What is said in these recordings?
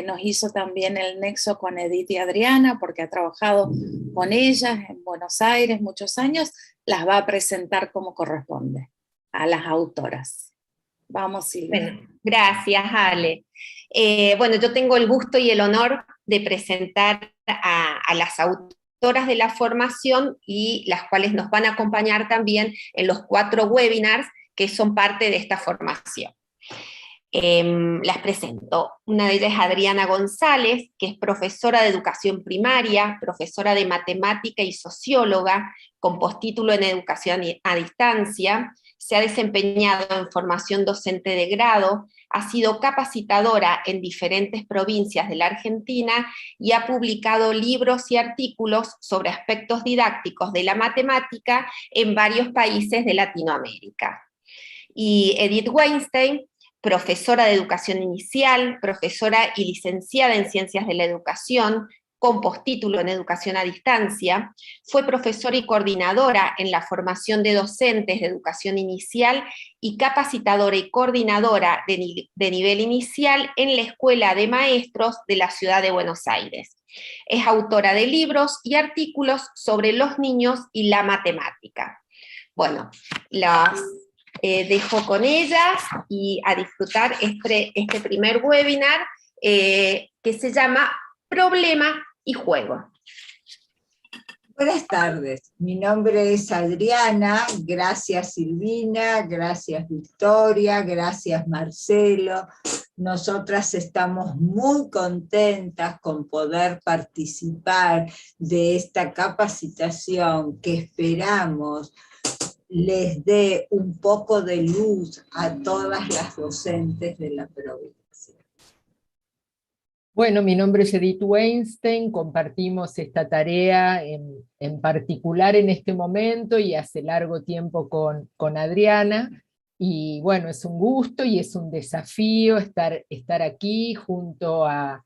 nos hizo también el nexo con Edith y Adriana, porque ha trabajado con ellas en Buenos Aires muchos años, las va a presentar como corresponde a las autoras. Vamos, Silvia. Bueno, gracias, Ale. Bueno, yo tengo el gusto y el honor de presentar a las autoras de la formación y las cuales nos van a acompañar también en los 4 webinars que son parte de esta formación. Las presento. Una de ellas es Adriana González, que es profesora de educación primaria, profesora de matemática y socióloga, con postítulo en educación a distancia. Se ha desempeñado en formación docente de grado, ha sido capacitadora en diferentes provincias de la Argentina y ha publicado libros y artículos sobre aspectos didácticos de la matemática en varios países de Latinoamérica. Y Edith Weinstein, profesora de educación inicial, profesora y licenciada en ciencias de la educación, con postítulo en educación a distancia, fue profesora y coordinadora en la formación de docentes de educación inicial y capacitadora y coordinadora de nivel inicial en la Escuela de Maestros de la Ciudad de Buenos Aires. Es autora de libros y artículos sobre los niños y la matemática. Bueno, las dejo con ellas y a disfrutar este primer webinar que se llama Problema y Juego. Buenas tardes, mi nombre es Adriana, gracias Silvina, gracias Victoria, gracias Marcelo. Nosotras estamos muy contentas con poder participar de esta capacitación que esperamos les dé un poco de luz a todas las docentes de la provincia. Bueno, mi nombre es Edith Weinstein, compartimos esta tarea en particular en este momento y hace largo tiempo con Adriana, y bueno, es un gusto y es un desafío estar aquí junto a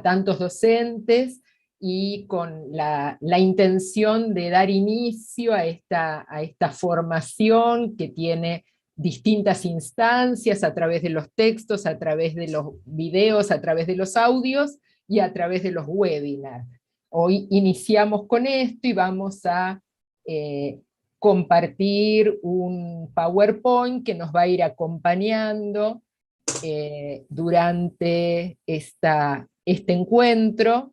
tantos docentes, y con la intención de dar inicio a esta formación que tiene distintas instancias a través de los textos, a través de los videos, a través de los audios y a través de los webinars. Hoy iniciamos con esto y vamos a compartir un PowerPoint que nos va a ir acompañando durante este encuentro.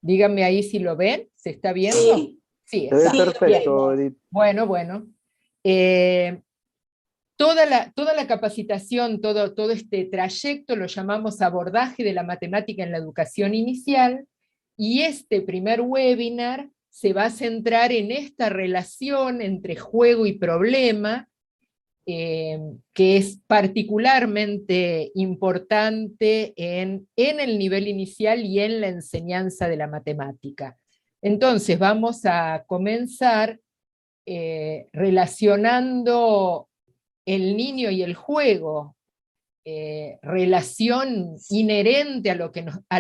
Díganme ahí si lo ven, ¿se está viendo? Sí, sí Se ve está perfecto, Edith. Bueno. Toda la capacitación, todo este trayecto lo llamamos abordaje de la matemática en la educación inicial, y este primer webinar se va a centrar en esta relación entre juego y problema, que es particularmente importante en el nivel inicial y en la enseñanza de la matemática. Entonces vamos a comenzar relacionando el niño y el juego, relación inherente a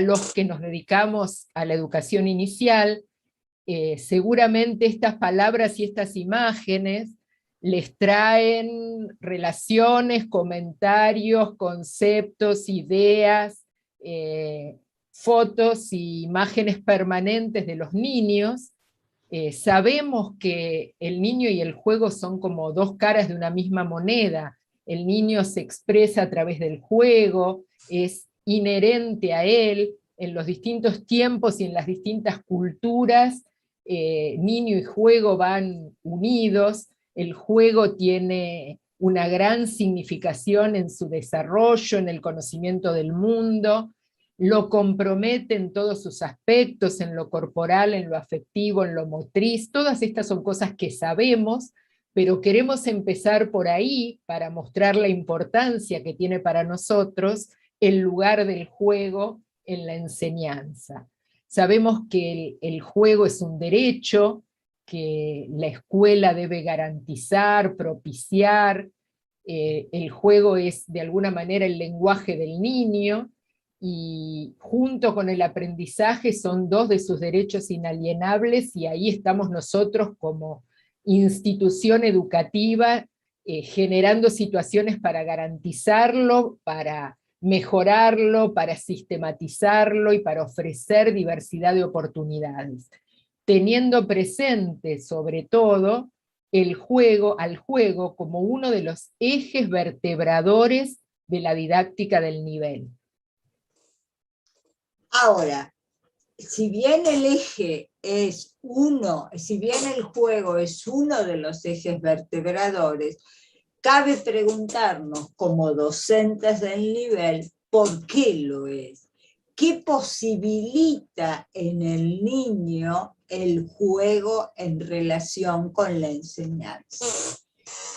los que nos dedicamos a la educación inicial. Seguramente estas palabras y estas imágenes les traen relaciones, comentarios, conceptos, ideas, fotos y imágenes permanentes de los niños. Sabemos que el niño y el juego son como dos caras de una misma moneda. El niño se expresa a través del juego, es inherente a él, en los distintos tiempos y en las distintas culturas, niño y juego van unidos. El juego tiene una gran significación en su desarrollo, en el conocimiento del mundo, lo compromete en todos sus aspectos, en lo corporal, en lo afectivo, en lo motriz. Todas estas son cosas que sabemos, pero queremos empezar por ahí para mostrar la importancia que tiene para nosotros el lugar del juego en la enseñanza. Sabemos que el juego es un derecho que la escuela debe garantizar, propiciar. El juego es de alguna manera el lenguaje del niño, y junto con el aprendizaje son dos de sus derechos inalienables, y ahí estamos nosotros como institución educativa generando situaciones para garantizarlo, para mejorarlo, para sistematizarlo y para ofrecer diversidad de oportunidades, teniendo presente sobre todo al juego como uno de los ejes vertebradores de la didáctica del nivel. Ahora, si bien el eje es si bien el juego es uno de los ejes vertebradores, cabe preguntarnos como docentes del nivel, ¿por qué lo es? ¿Qué posibilita en el niño el juego en relación con la enseñanza?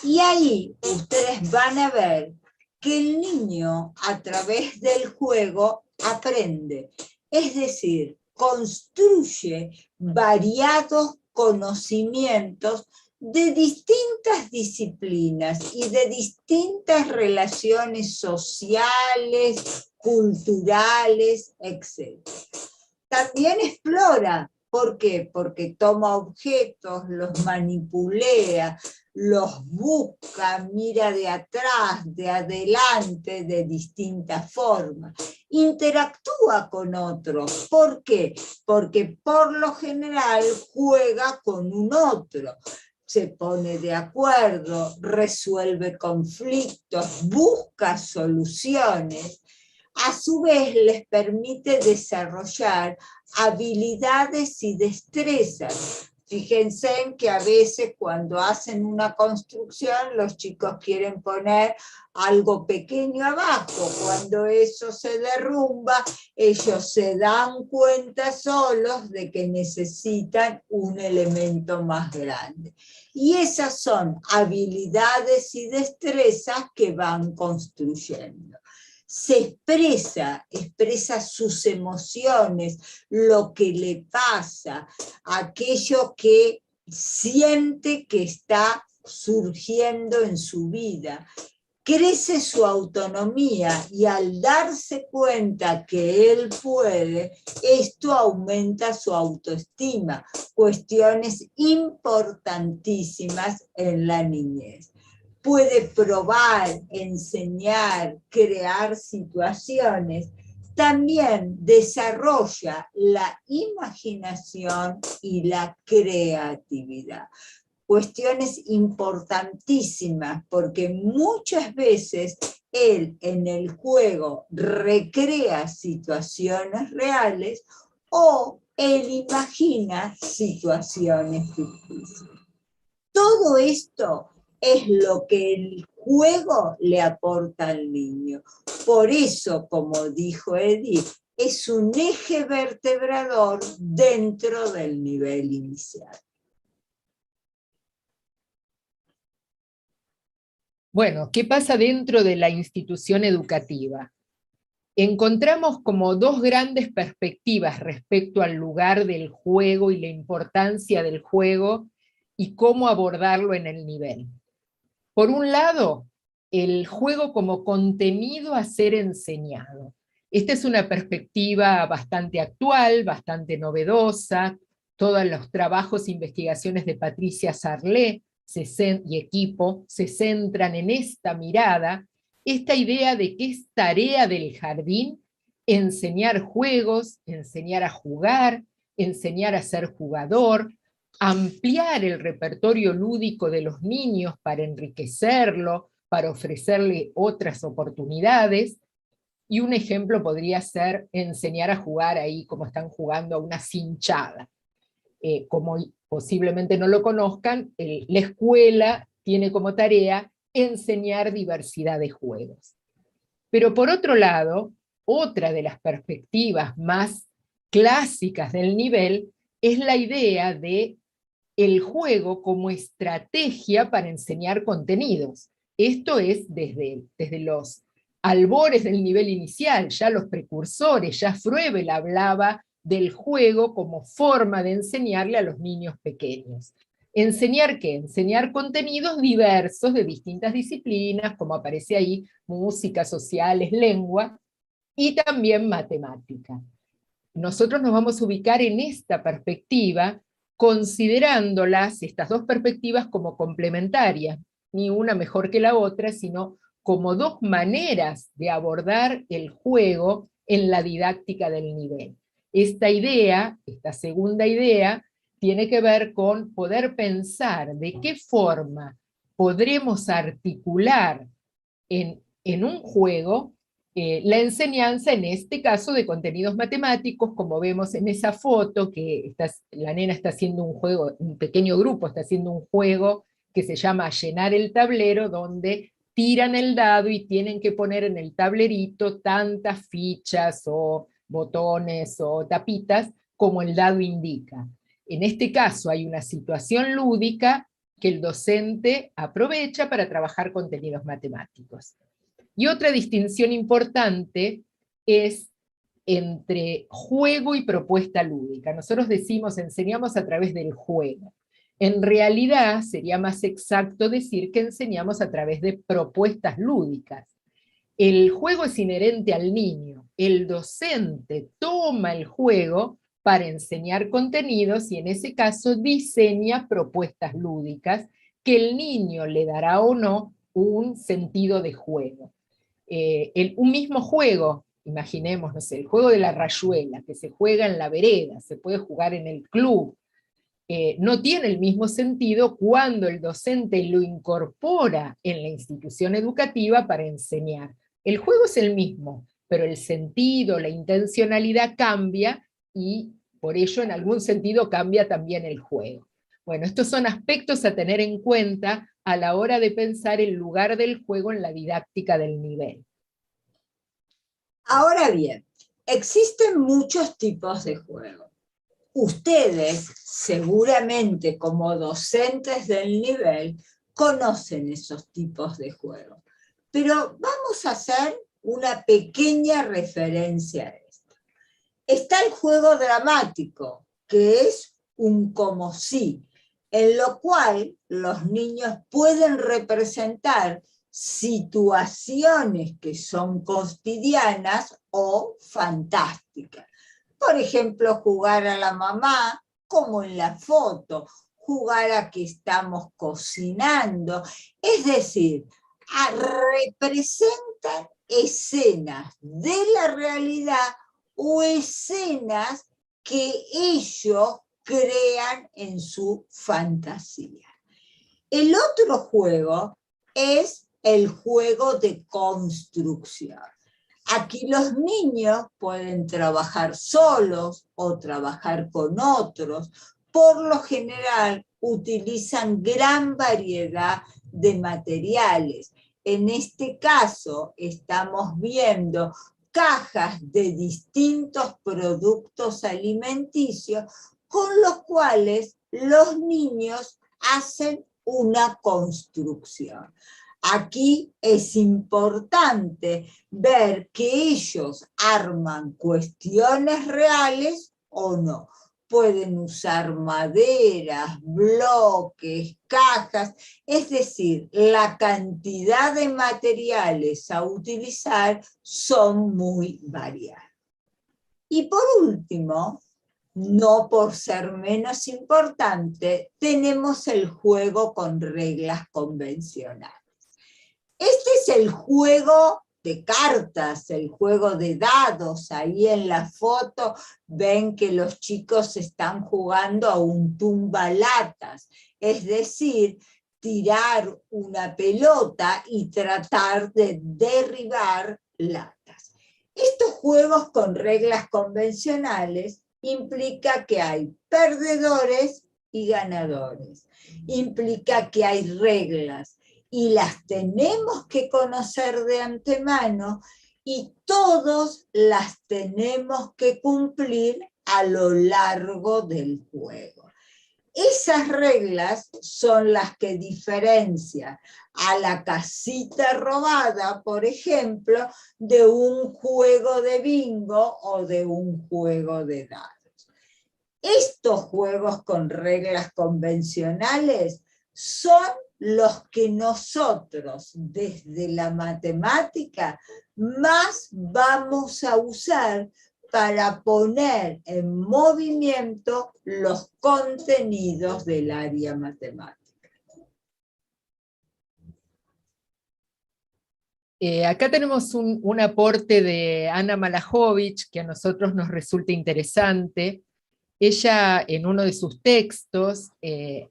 Y ahí ustedes van a ver que el niño a través del juego aprende, es decir, construye variados conocimientos de distintas disciplinas y de distintas relaciones sociales, culturales, etc. También explora. ¿Por qué? Porque toma objetos, los manipulea, los busca, mira de atrás, de adelante, de distintas formas. Interactúa con otros. ¿Por qué? Porque por lo general juega con un otro. Se pone de acuerdo, resuelve conflictos, busca soluciones. A su vez les permite desarrollar habilidades y destrezas. Fíjense en que a veces cuando hacen una construcción los chicos quieren poner algo pequeño abajo. Cuando eso se derrumba, ellos se dan cuenta solos de que necesitan un elemento más grande. Y esas son habilidades y destrezas que van construyendo. Se expresa sus emociones, lo que le pasa, aquello que siente que está surgiendo en su vida. Crece su autonomía y al darse cuenta que él puede, esto aumenta su autoestima, cuestiones importantísimas en la niñez. Puede probar, enseñar, crear situaciones. También desarrolla la imaginación y la creatividad. Cuestiones importantísimas, porque muchas veces él en el juego recrea situaciones reales o él imagina situaciones ficticias. Todo esto es lo que el juego le aporta al niño. Por eso, como dijo Edith, es un eje vertebrador dentro del nivel inicial. Bueno, ¿qué pasa dentro de la institución educativa? Encontramos como dos grandes perspectivas respecto al lugar del juego y la importancia del juego y cómo abordarlo en el nivel. Por un lado, el juego como contenido a ser enseñado. Esta es una perspectiva bastante actual, bastante novedosa. Todos los trabajos e investigaciones de Patricia Sarlé y equipo se centran en esta mirada, esta idea de que es tarea del jardín enseñar juegos, enseñar a jugar, enseñar a ser jugador, ampliar el repertorio lúdico de los niños para enriquecerlo, para ofrecerle otras oportunidades. Y un ejemplo podría ser enseñar a jugar ahí como están jugando a una cinchada. Como posiblemente no lo conozcan, la escuela tiene como tarea enseñar diversidad de juegos. Pero por otro lado, otra de las perspectivas más clásicas del nivel es la idea de el juego como estrategia para enseñar contenidos. Esto es desde los albores del nivel inicial, ya los precursores, ya Froebel hablaba del juego como forma de enseñarle a los niños pequeños. ¿Enseñar qué? Enseñar contenidos diversos de distintas disciplinas, como aparece ahí, música, sociales, lengua, y también matemática. Nosotros nos vamos a ubicar en esta perspectiva, considerándolas, estas dos perspectivas, como complementarias. ni una mejor que la otra, sino como dos maneras de abordar el juego en la didáctica del nivel. Esta idea, esta segunda idea, tiene que ver con poder pensar de qué forma podremos articular en un juego la enseñanza, en este caso, de contenidos matemáticos, como vemos en esa foto, que la nena está haciendo un juego, un pequeño grupo está haciendo un juego que se llama Llenar el tablero, donde tiran el dado y tienen que poner en el tablerito tantas fichas o botones o tapitas como el dado indica. En este caso hay una situación lúdica que el docente aprovecha para trabajar contenidos matemáticos. Y otra distinción importante es entre juego y propuesta lúdica. Nosotros decimos, enseñamos a través del juego. En realidad sería más exacto decir que enseñamos a través de propuestas lúdicas. El juego es inherente al niño. El docente toma el juego para enseñar contenidos y en ese caso diseña propuestas lúdicas que el niño le dará o no un sentido de juego. Un mismo juego, imaginemos, no sé, el juego de la rayuela, que se juega en la vereda, se puede jugar en el club, no tiene el mismo sentido cuando el docente lo incorpora en la institución educativa para enseñar. El juego es el mismo, pero el sentido, la intencionalidad cambia y por ello en algún sentido cambia también el juego. Bueno, estos son aspectos a tener en cuenta a la hora de pensar el lugar del juego en la didáctica del nivel. Ahora bien, existen muchos tipos de juego. Ustedes, seguramente como docentes del nivel, conocen esos tipos de juego. Pero vamos a hacer una pequeña referencia a esto. Está el juego dramático, que es un como si, en lo cual los niños pueden representar situaciones que son cotidianas o fantásticas. Por ejemplo, jugar a la mamá, como en la foto, jugar a que estamos cocinando, es decir, representan escenas de la realidad o escenas que ellos crean en su fantasía. El otro juego es el juego de construcción. Aquí los niños pueden trabajar solos o trabajar con otros. Por lo general utilizan gran variedad de materiales. En este caso estamos viendo cajas de distintos productos alimenticios con los cuales los niños hacen una construcción. Aquí es importante ver que ellos arman cuestiones reales o no. Pueden usar maderas, bloques, cajas, es decir, la cantidad de materiales a utilizar son muy variadas. Y por último, no por ser menos importante, tenemos el juego con reglas convencionales. Este es el juego de cartas, el juego de dados. Ahí en la foto ven que los chicos están jugando a un tumbalatas, es decir, tirar una pelota y tratar de derribar latas. Estos juegos con reglas convencionales implica que hay perdedores y ganadores. Implica que hay reglas y las tenemos que conocer de antemano y todos las tenemos que cumplir a lo largo del juego. Esas reglas son las que diferencian a la casita robada, por ejemplo, de un juego de bingo o de un juego de dados. Estos juegos con reglas convencionales son los que nosotros desde la matemática más vamos a usar para poner en movimiento los contenidos del área matemática. Acá tenemos un aporte de Ana Malajovich que a nosotros nos resulta interesante. Ella en uno de sus textos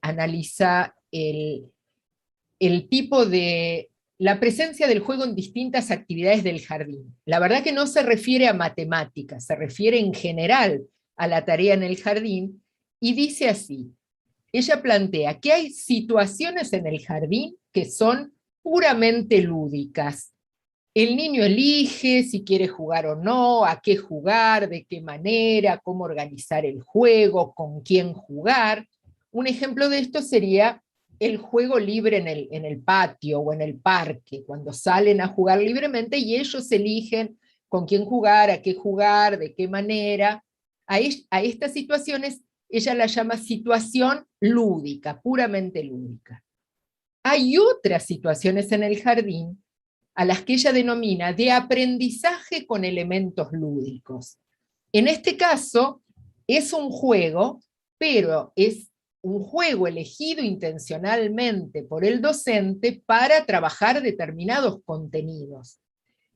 analiza el tipo de la presencia del juego en distintas actividades del jardín. La verdad que no se refiere a matemáticas, se refiere en general a la tarea en el jardín, y dice así: ella plantea que hay situaciones en el jardín que son puramente lúdicas. El niño elige si quiere jugar o no, a qué jugar, de qué manera, cómo organizar el juego, con quién jugar. Un ejemplo de esto sería el juego libre en el patio o en el parque, cuando salen a jugar libremente y ellos eligen con quién jugar, a qué jugar, de qué manera. A estas situaciones ella la llama situación lúdica, puramente lúdica. Hay otras situaciones en el jardín a las que ella denomina de aprendizaje con elementos lúdicos. En este caso, es un juego, pero es un juego elegido intencionalmente por el docente para trabajar determinados contenidos.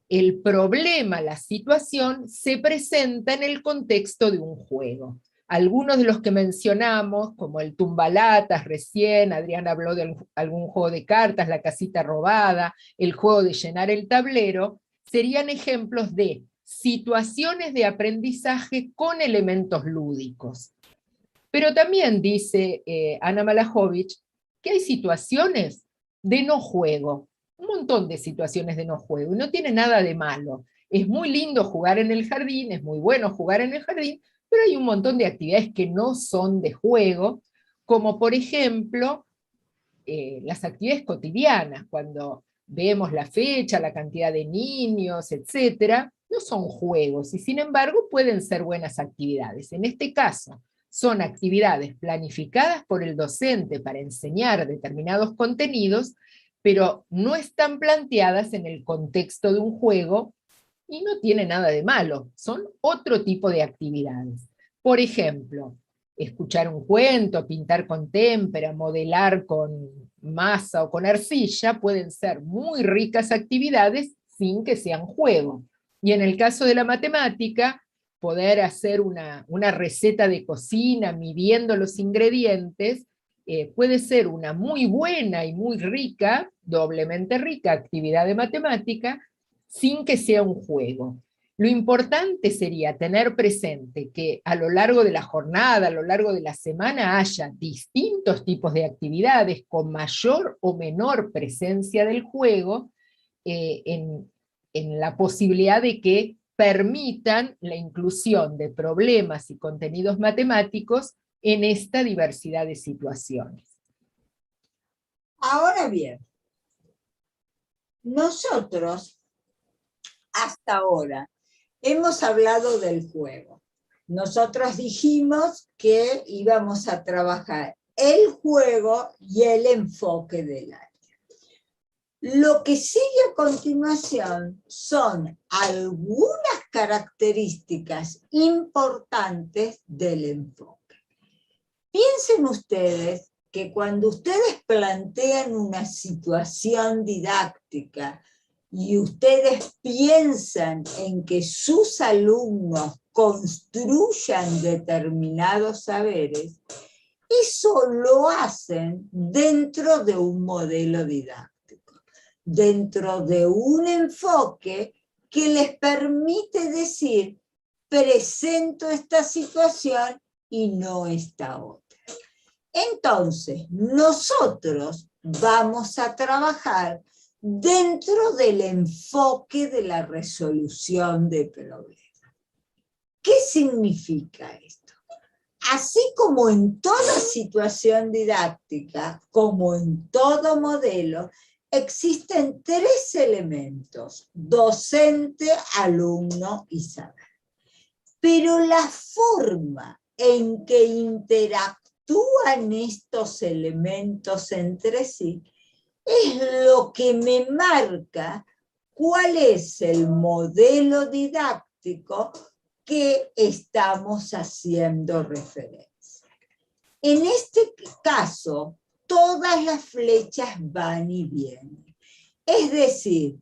El problema, la situación, se presenta en el contexto de un juego. Algunos de los que mencionamos, como el tumbalatas recién, Adriana habló de algún juego de cartas, la casita robada, el juego de llenar el tablero, serían ejemplos de situaciones de aprendizaje con elementos lúdicos. Pero también dice Ana Malajovich que hay situaciones de no juego, un montón de situaciones de no juego, y no tiene nada de malo. Es muy lindo jugar en el jardín, es muy bueno jugar en el jardín, pero hay un montón de actividades que no son de juego, como por ejemplo las actividades cotidianas, cuando vemos la fecha, la cantidad de niños, etcétera, no son juegos, y sin embargo pueden ser buenas actividades. En este caso, son actividades planificadas por el docente para enseñar determinados contenidos, pero no están planteadas en el contexto de un juego, y no tiene nada de malo, son otro tipo de actividades. Por ejemplo, escuchar un cuento, pintar con témpera, modelar con masa o con arcilla, pueden ser muy ricas actividades sin que sean juego. Y en el caso de la matemática, poder hacer una receta de cocina midiendo los ingredientes, puede ser una muy buena y muy rica, doblemente rica actividad de matemática, sin que sea un juego. Lo importante sería tener presente que a lo largo de la jornada, a lo largo de la semana, haya distintos tipos de actividades con mayor o menor presencia del juego, en la posibilidad de que permitan la inclusión de problemas y contenidos matemáticos en esta diversidad de situaciones. Ahora bien, nosotros hasta ahora hemos hablado del juego. Nosotros dijimos que íbamos a trabajar el juego y el enfoque del área. Lo que sigue a continuación son algunas características importantes del enfoque. Piensen ustedes que cuando ustedes plantean una situación didáctica y ustedes piensan en que sus alumnos construyan determinados saberes, eso lo hacen dentro de un modelo didáctico, dentro de un enfoque que les permite decir, presento esta situación y no esta otra. Entonces, nosotros vamos a trabajar dentro del enfoque de la resolución de problemas. ¿Qué significa esto? Así como en toda situación didáctica, como en todo modelo, existen tres elementos: docente, alumno y saber. Pero la forma en que interactúan estos elementos entre sí es lo que me marca cuál es el modelo didáctico que estamos haciendo referencia. En este caso, todas las flechas van y vienen. Es decir,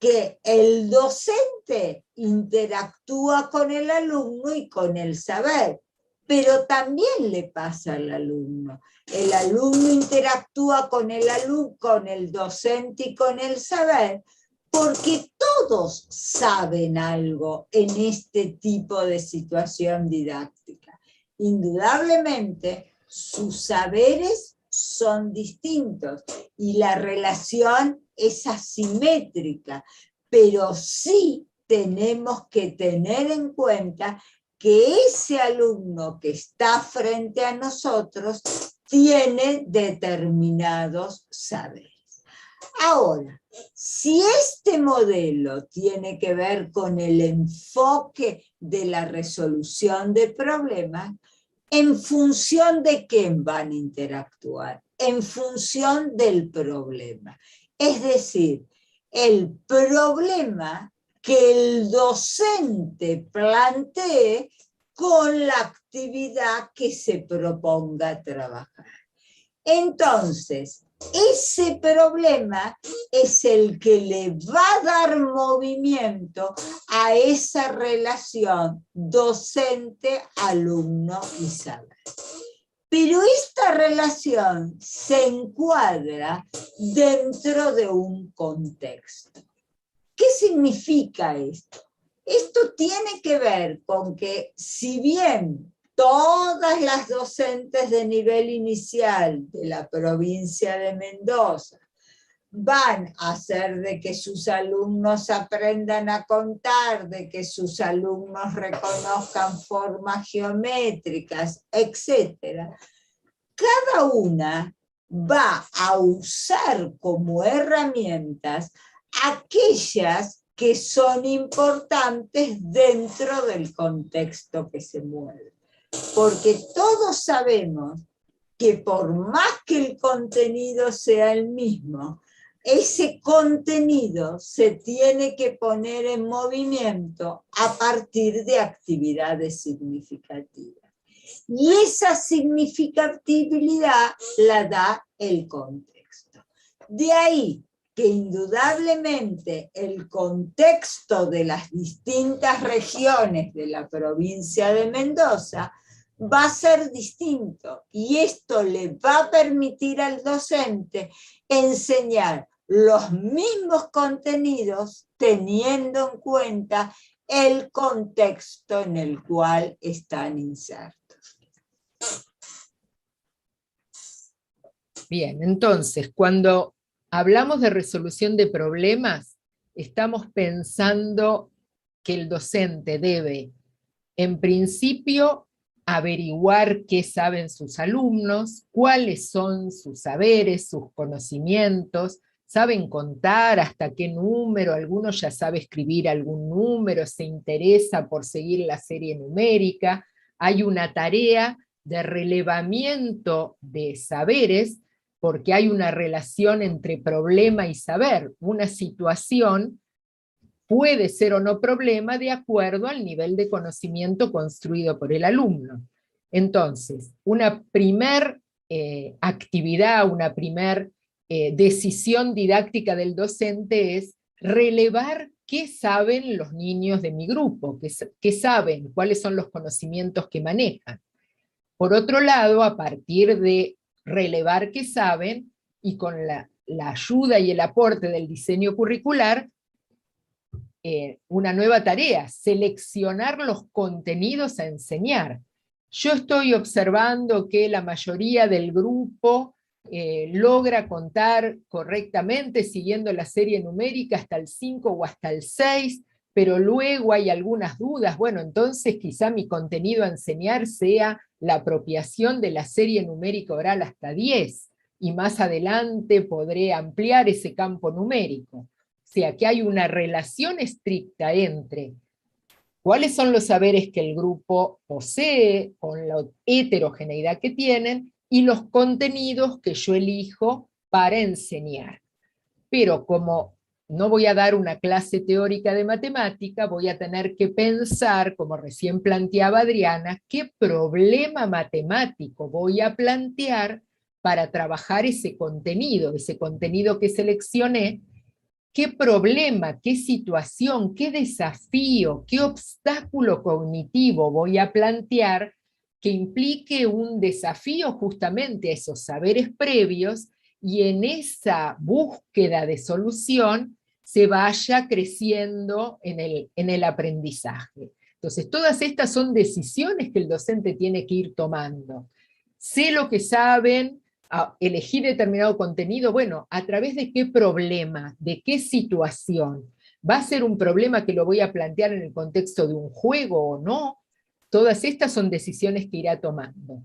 que el docente interactúa con el alumno y con el saber, pero también le pasa al alumno. El alumno interactúa con el docente y con el saber, porque todos saben algo en este tipo de situación didáctica. Indudablemente, sus saberes son distintos y la relación es asimétrica, pero sí tenemos que tener en cuenta que ese alumno que está frente a nosotros tiene determinados saberes. Ahora, si este modelo tiene que ver con el enfoque de la resolución de problemas, ¿en función de quién van a interactuar? En función del problema. Es decir, el problema que el docente plantee con la actividad que se proponga trabajar. Entonces, ese problema es el que le va a dar movimiento a esa relación docente-alumno y saber. Pero esta relación se encuadra dentro de un contexto. ¿Qué significa esto? Esto tiene que ver con que, si bien todas las docentes de nivel inicial de la provincia de Mendoza van a hacer de que sus alumnos aprendan a contar, de que sus alumnos reconozcan formas geométricas, etc., cada una va a usar como herramientas aquellas que son importantes dentro del contexto que se mueve. Porque todos sabemos que por más que el contenido sea el mismo, ese contenido se tiene que poner en movimiento a partir de actividades significativas. Y esa significatividad la da el contexto. De ahí que indudablemente el contexto de las distintas regiones de la provincia de Mendoza va a ser distinto, y esto le va a permitir al docente enseñar los mismos contenidos teniendo en cuenta el contexto en el cual están insertos. Bien, entonces, cuando hablamos de resolución de problemas, estamos pensando que el docente debe, en principio, averiguar qué saben sus alumnos, cuáles son sus saberes, sus conocimientos, saben contar hasta qué número, alguno ya sabe escribir algún número, se interesa por seguir la serie numérica, hay una tarea de relevamiento de saberes, porque hay una relación entre problema y saber. Una situación puede ser o no problema de acuerdo al nivel de conocimiento construido por el alumno. Entonces, una primer actividad, una primer decisión didáctica del docente es relevar qué saben los niños de mi grupo, qué saben, cuáles son los conocimientos que manejan. Por otro lado, a partir de relevar qué saben, y con la ayuda y el aporte del diseño curricular, una nueva tarea, seleccionar los contenidos a enseñar. Yo estoy observando que la mayoría del grupo logra contar correctamente siguiendo la serie numérica hasta el 5 o hasta el 6, pero luego hay algunas dudas. Bueno, entonces quizá mi contenido a enseñar sea la apropiación de la serie numérica oral hasta 10, y más adelante podré ampliar ese campo numérico. O sea, que hay una relación estricta entre cuáles son los saberes que el grupo posee, con la heterogeneidad que tienen, y los contenidos que yo elijo para enseñar. Pero como no voy a dar una clase teórica de matemática, voy a tener que pensar, como recién planteaba Adriana, qué problema matemático voy a plantear para trabajar ese contenido que seleccioné, qué problema, qué situación, qué desafío, qué obstáculo cognitivo voy a plantear que implique un desafío justamente a esos saberes previos, y en esa búsqueda de solución se vaya creciendo en el aprendizaje. Entonces, todas estas son decisiones que el docente tiene que ir tomando. Sé lo que saben, elegí determinado contenido, bueno, ¿a través de qué problema, de qué situación? ¿Va a ser un problema que lo voy a plantear en el contexto de un juego o no? Todas estas son decisiones que irá tomando.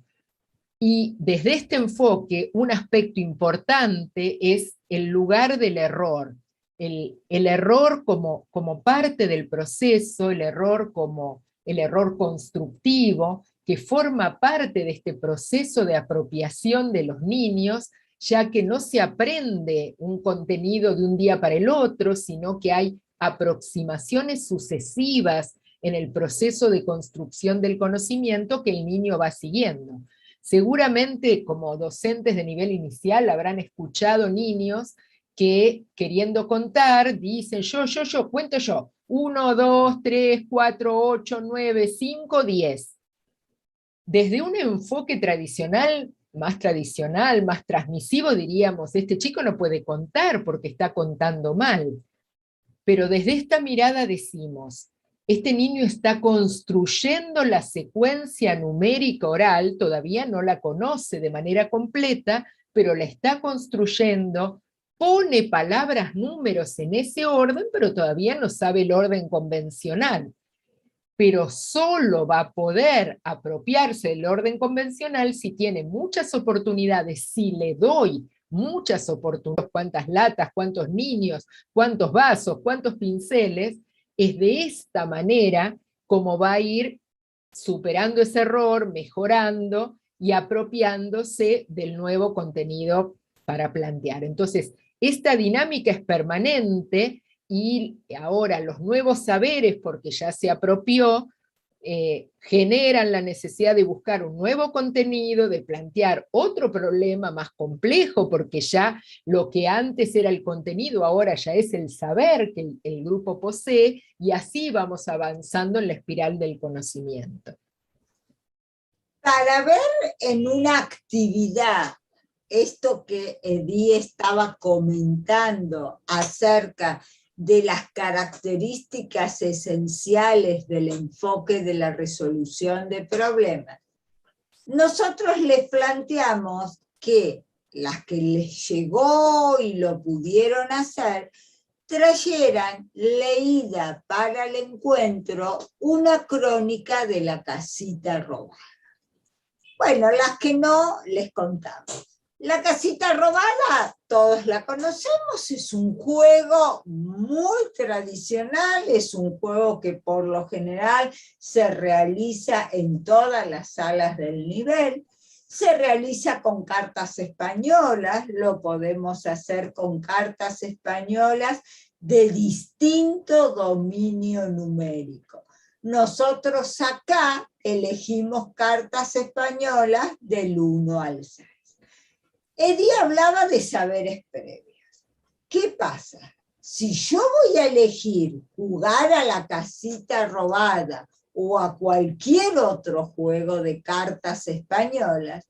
Y desde este enfoque, un aspecto importante es el lugar del error. El error como parte del proceso, el error como el error constructivo, que forma parte de este proceso de apropiación de los niños, ya que no se aprende un contenido de un día para el otro, sino que hay aproximaciones sucesivas en el proceso de construcción del conocimiento que el niño va siguiendo. Seguramente como docentes de nivel inicial habrán escuchado niños que queriendo contar dicen yo, cuento yo, 1, 2, 3, 4, 8, 9, 5, 10. Desde un enfoque tradicional, más transmisivo, diríamos, este chico no puede contar porque está contando mal. Pero desde esta mirada decimos, este niño está construyendo la secuencia numérica oral, todavía no la conoce de manera completa, pero la está construyendo, pone palabras, números en ese orden, pero todavía no sabe el orden convencional. Pero solo va a poder apropiarse del orden convencional si tiene muchas oportunidades, si le doy muchas oportunidades, cuántas latas, cuántos niños, cuántos vasos, cuántos pinceles, es de esta manera como va a ir superando ese error, mejorando y apropiándose del nuevo contenido para plantear. Entonces, esta dinámica es permanente y ahora los nuevos saberes, porque ya se apropió, generan la necesidad de buscar un nuevo contenido, de plantear otro problema más complejo, porque ya lo que antes era el contenido, ahora ya es el saber que el grupo posee, y así vamos avanzando en la espiral del conocimiento. Para ver en una actividad esto que Edí estaba comentando acerca de las características esenciales del enfoque de la resolución de problemas, nosotros les planteamos que las que les llegó y lo pudieron hacer, trayeran leída para el encuentro una crónica de la casita robada. Bueno, las que no, les contamos. La casita robada, todos la conocemos, es un juego muy tradicional, es un juego que por lo general se realiza en todas las salas del nivel, se realiza con cartas españolas, lo podemos hacer con cartas españolas de distinto dominio numérico. Nosotros acá elegimos cartas españolas del 1 al 6. Edí hablaba de saberes previos. ¿Qué pasa? Si yo voy a elegir jugar a la casita robada o a cualquier otro juego de cartas españolas,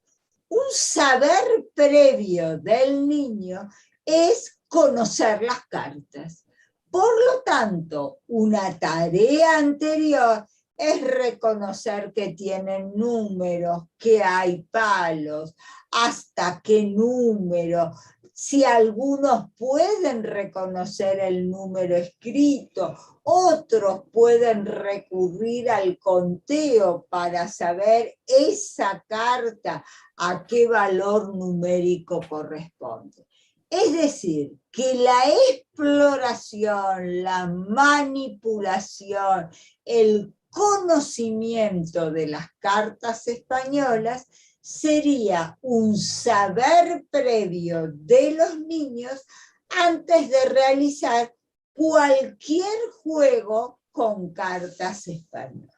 un saber previo del niño es conocer las cartas. Por lo tanto, una tarea anterior es reconocer que tienen números, que hay palos, hasta qué número, si algunos pueden reconocer el número escrito, otros pueden recurrir al conteo para saber esa carta a qué valor numérico corresponde. Es decir, que la exploración, la manipulación, el conocimiento de las cartas españolas sería un saber previo de los niños antes de realizar cualquier juego con cartas españolas.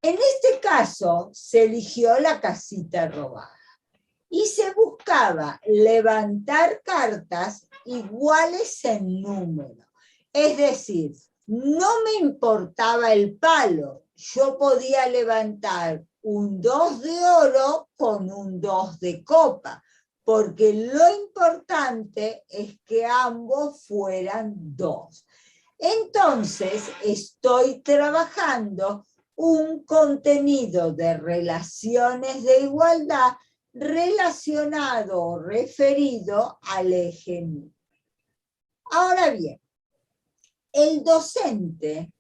En este caso se eligió la casita robada. y se buscaba levantar cartas iguales en número. Es decir, no me importaba el palo, yo podía levantar un 2 de oro con un 2 de copa, porque lo importante es que ambos fueran 2. Entonces, estoy trabajando un contenido de relaciones de igualdad relacionado o referido al eje número. Ahora bien, el docente,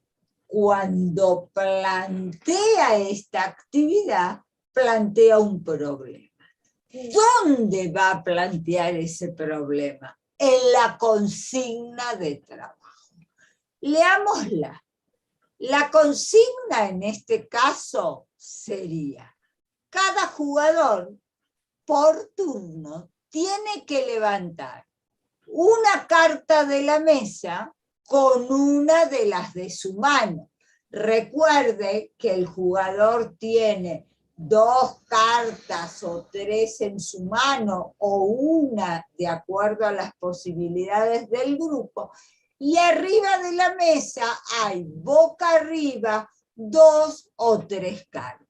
cuando plantea esta actividad, plantea un problema. ¿Dónde va a plantear ese problema? En la consigna de trabajo. Leámosla. La consigna en este caso sería: cada jugador por turno tiene que levantar una carta de la mesa con una de las de su mano. Recuerde que el jugador tiene 2 cartas o 3 en su mano o una de acuerdo a las posibilidades del grupo, y arriba de la mesa hay boca arriba 2 o 3 cartas.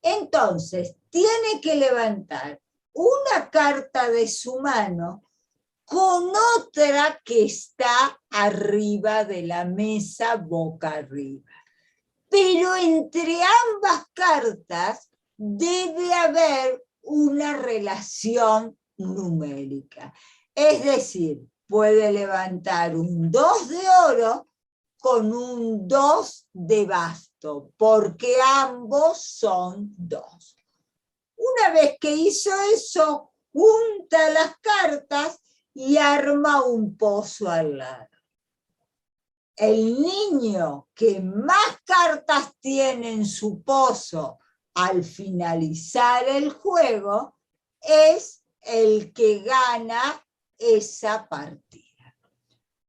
Entonces, tiene que levantar una carta de su mano con otra que está arriba de la mesa boca arriba. Pero entre ambas cartas debe haber una relación numérica. Es decir, puede levantar un 2 de oro con un 2 de basto, porque ambos son 2. Una vez que hizo eso, junta las cartas y arma un pozo al lado. El niño que más cartas tiene en su pozo al finalizar el juego es el que gana esa partida.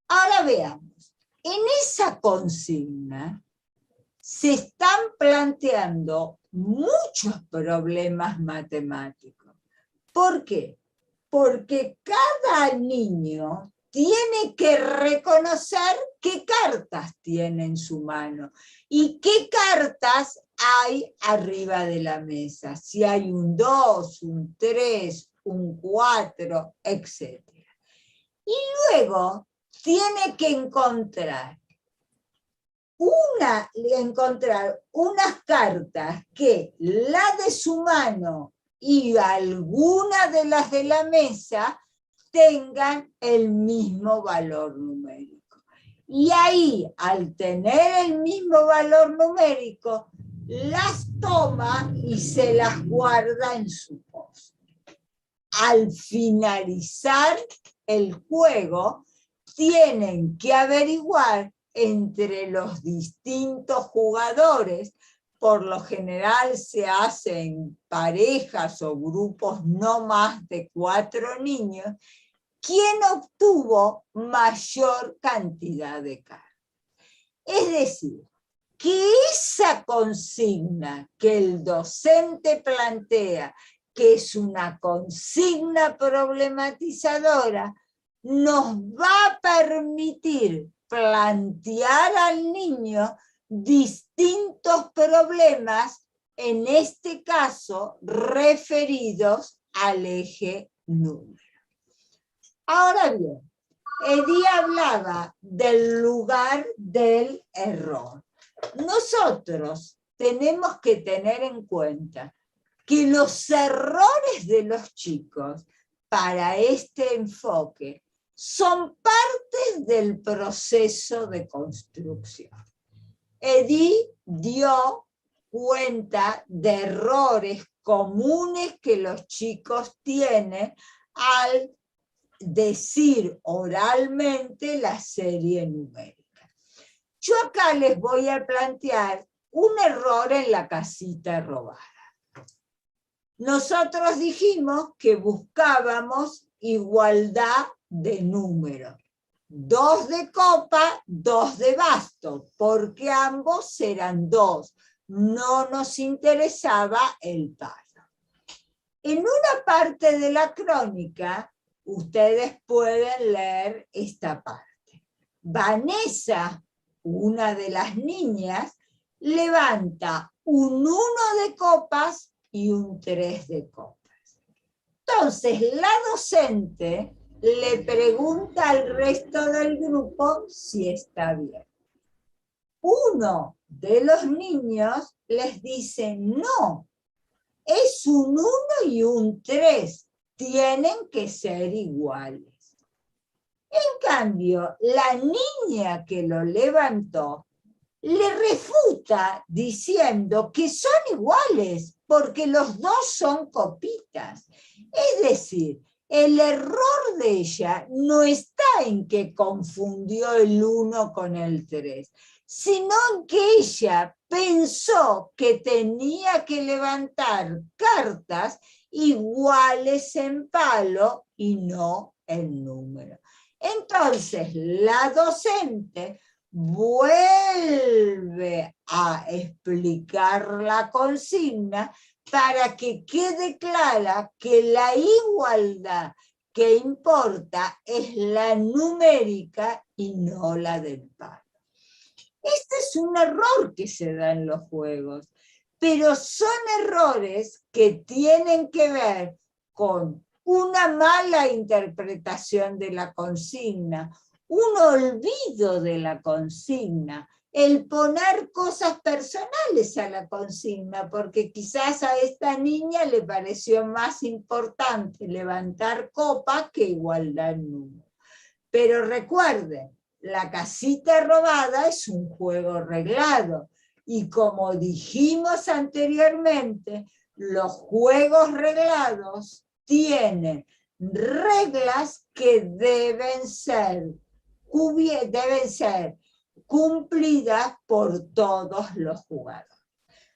Ahora veamos, en esa consigna se están planteando muchos problemas matemáticos. ¿Por qué? Porque cada niño tiene que reconocer qué cartas tiene en su mano y qué cartas hay arriba de la mesa. Si hay un 2, un 3, un 4, etc. Y luego tiene que encontrar unas cartas que la de su mano y alguna de las de la mesa tengan el mismo valor numérico. Y ahí, al tener el mismo valor numérico, las toma y se las guarda en su pozo. Al finalizar el juego, tienen que averiguar entre los distintos jugadores, por lo general se hacen parejas o grupos no más de 4 niños, quién obtuvo mayor cantidad de cartas. Es decir, que esa consigna que el docente plantea, que es una consigna problematizadora, nos va a permitir plantear al niño distintos problemas, en este caso referidos al eje número. Ahora bien, Edith hablaba del lugar del error. Nosotros tenemos que tener en cuenta que los errores de los chicos para este enfoque son partes del proceso de construcción. Edith dio cuenta de errores comunes que los chicos tienen al decir oralmente la serie numérica. Yo acá les voy a plantear un error en la casita robada. Nosotros dijimos que buscábamos igualdad de números. 2 de copa, 2 de basto, porque ambos eran 2. No nos interesaba el palo. En una parte de la crónica, ustedes pueden leer esta parte. Vanessa, una de las niñas, levanta un 1 de copas y un 3 de copas. Entonces, la docente le pregunta al resto del grupo si está bien. Uno de los niños les dice no, es un 1 y un 3, tienen que ser iguales. En cambio, la niña que lo levantó le refuta diciendo que son iguales porque los dos son copitas. Es decir, el error de ella no está en que confundió el 1 con el 3, sino en que ella pensó que tenía que levantar cartas iguales en palo y no en número. Entonces, la docente vuelve a explicar la consigna para que quede clara que la igualdad que importa es la numérica y no la del palo. Este es un error que se da en los juegos, pero son errores que tienen que ver con una mala interpretación de la consigna, un olvido de la consigna, el poner cosas personales a la consigna, porque quizás a esta niña le pareció más importante levantar copas que igualdad en número. Pero recuerden, la casita robada es un juego reglado, y como dijimos anteriormente, los juegos reglados tienen reglas que deben ser cumplidas por todos los jugadores.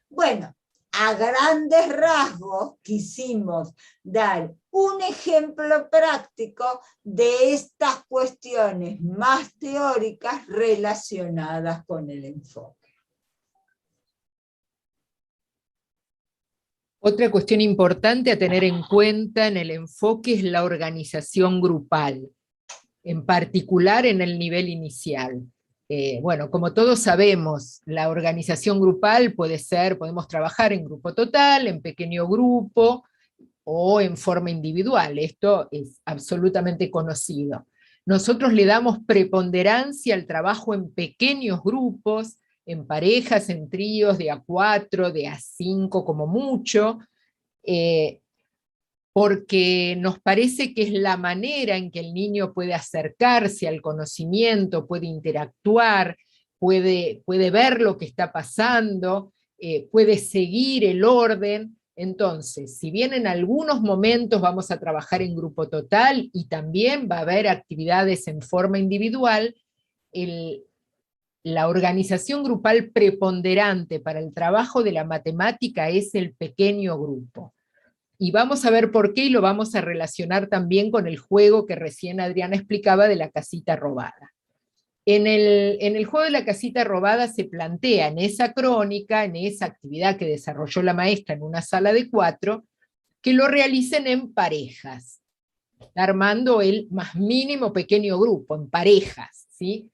Bueno, a grandes rasgos quisimos dar un ejemplo práctico de estas cuestiones más teóricas relacionadas con el enfoque. Otra cuestión importante a tener en cuenta en el enfoque es la organización grupal, en particular en el nivel inicial. Bueno, como todos sabemos, la organización grupal podemos trabajar en grupo total, en pequeño grupo o en forma individual. Esto es absolutamente conocido. Nosotros le damos preponderancia al trabajo en pequeños grupos, en parejas, en tríos de A4, de A5 como mucho, porque nos parece que es la manera en que el niño puede acercarse al conocimiento, puede interactuar, puede ver lo que está pasando, puede seguir el orden. Entonces, si bien en algunos momentos vamos a trabajar en grupo total y también va a haber actividades en forma individual, la organización grupal preponderante para el trabajo de la matemática es el pequeño grupo. Y vamos a ver por qué, y lo vamos a relacionar también con el juego que recién Adriana explicaba de la casita robada. En el juego de la casita robada se plantea en esa crónica, en esa actividad que desarrolló la maestra en una sala de 4, que lo realicen en parejas, armando el más mínimo pequeño grupo, en parejas, ¿sí?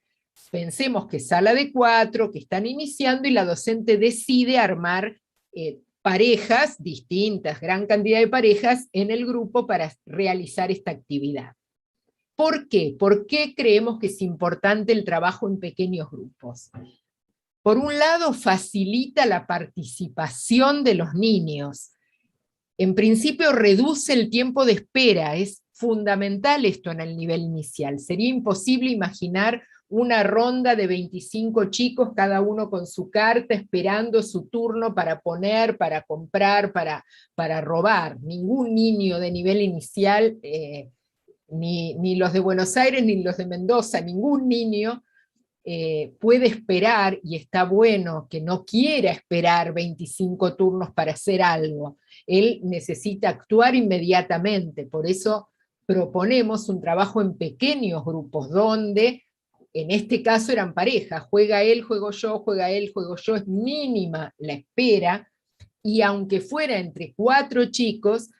Pensemos que sala de 4, que están iniciando, y la docente decide armar parejas distintas, gran cantidad de parejas en el grupo para realizar esta actividad. ¿Por qué? ¿Por qué creemos que es importante el trabajo en pequeños grupos? Por un lado, facilita la participación de los niños. En principio, reduce el tiempo de espera. Es fundamental esto en el nivel inicial. Sería imposible imaginar una ronda de 25 chicos, cada uno con su carta, esperando su turno para poner, para comprar, para robar. Ningún niño de nivel inicial, ni los de Buenos Aires, ni los de Mendoza, ningún niño puede esperar, y está bueno que no quiera esperar 25 turnos para hacer algo. Él necesita actuar inmediatamente, por eso proponemos un trabajo en pequeños grupos, donde en este caso eran parejas, juega él, juego yo, juega él, juego yo, es mínima la espera, y aunque fuera entre 4 chicos,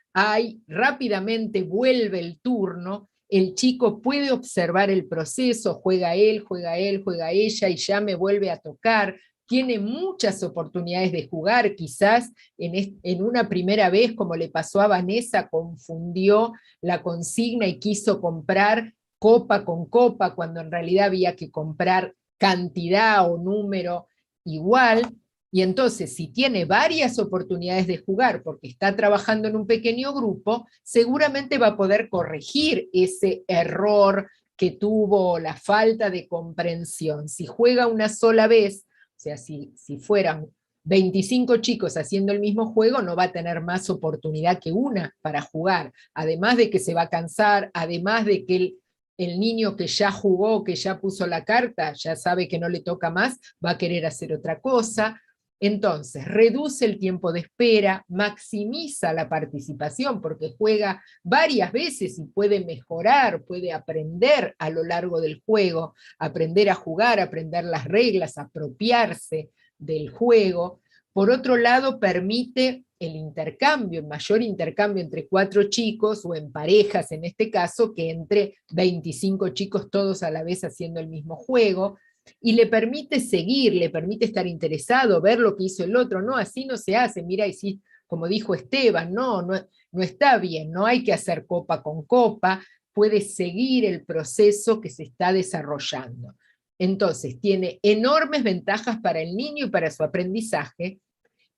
rápidamente vuelve el turno, el chico puede observar el proceso, juega él, juega él, juega ella, y ya me vuelve a tocar. Tiene muchas oportunidades de jugar, quizás en una primera vez, como le pasó a Vanessa, confundió la consigna y quiso comprar copa con copa, cuando en realidad había que comprar cantidad o número igual. Y entonces, si tiene varias oportunidades de jugar porque está trabajando en un pequeño grupo, seguramente va a poder corregir ese error que tuvo, la falta de comprensión. Si juega una sola vez, o sea, si fueran 25 chicos haciendo el mismo juego, no va a tener más oportunidad que una para jugar. Además de que se va a cansar, además de que el niño que ya jugó, que ya puso la carta, ya sabe que no le toca más, va a querer hacer otra cosa. Entonces, reduce el tiempo de espera, maximiza la participación porque juega varias veces y puede mejorar, puede aprender a lo largo del juego, aprender a jugar, aprender las reglas, apropiarse del juego. Por otro lado, permite el intercambio, el mayor intercambio entre 4 chicos o en parejas en este caso, que entre 25 chicos todos a la vez haciendo el mismo juego. Y le permite seguir, le permite estar interesado, ver lo que hizo el otro. No, así no se hace, mira, y si, como dijo Esteban, no está bien, no hay que hacer copa con copa, puede seguir el proceso que se está desarrollando. Entonces, tiene enormes ventajas para el niño y para su aprendizaje,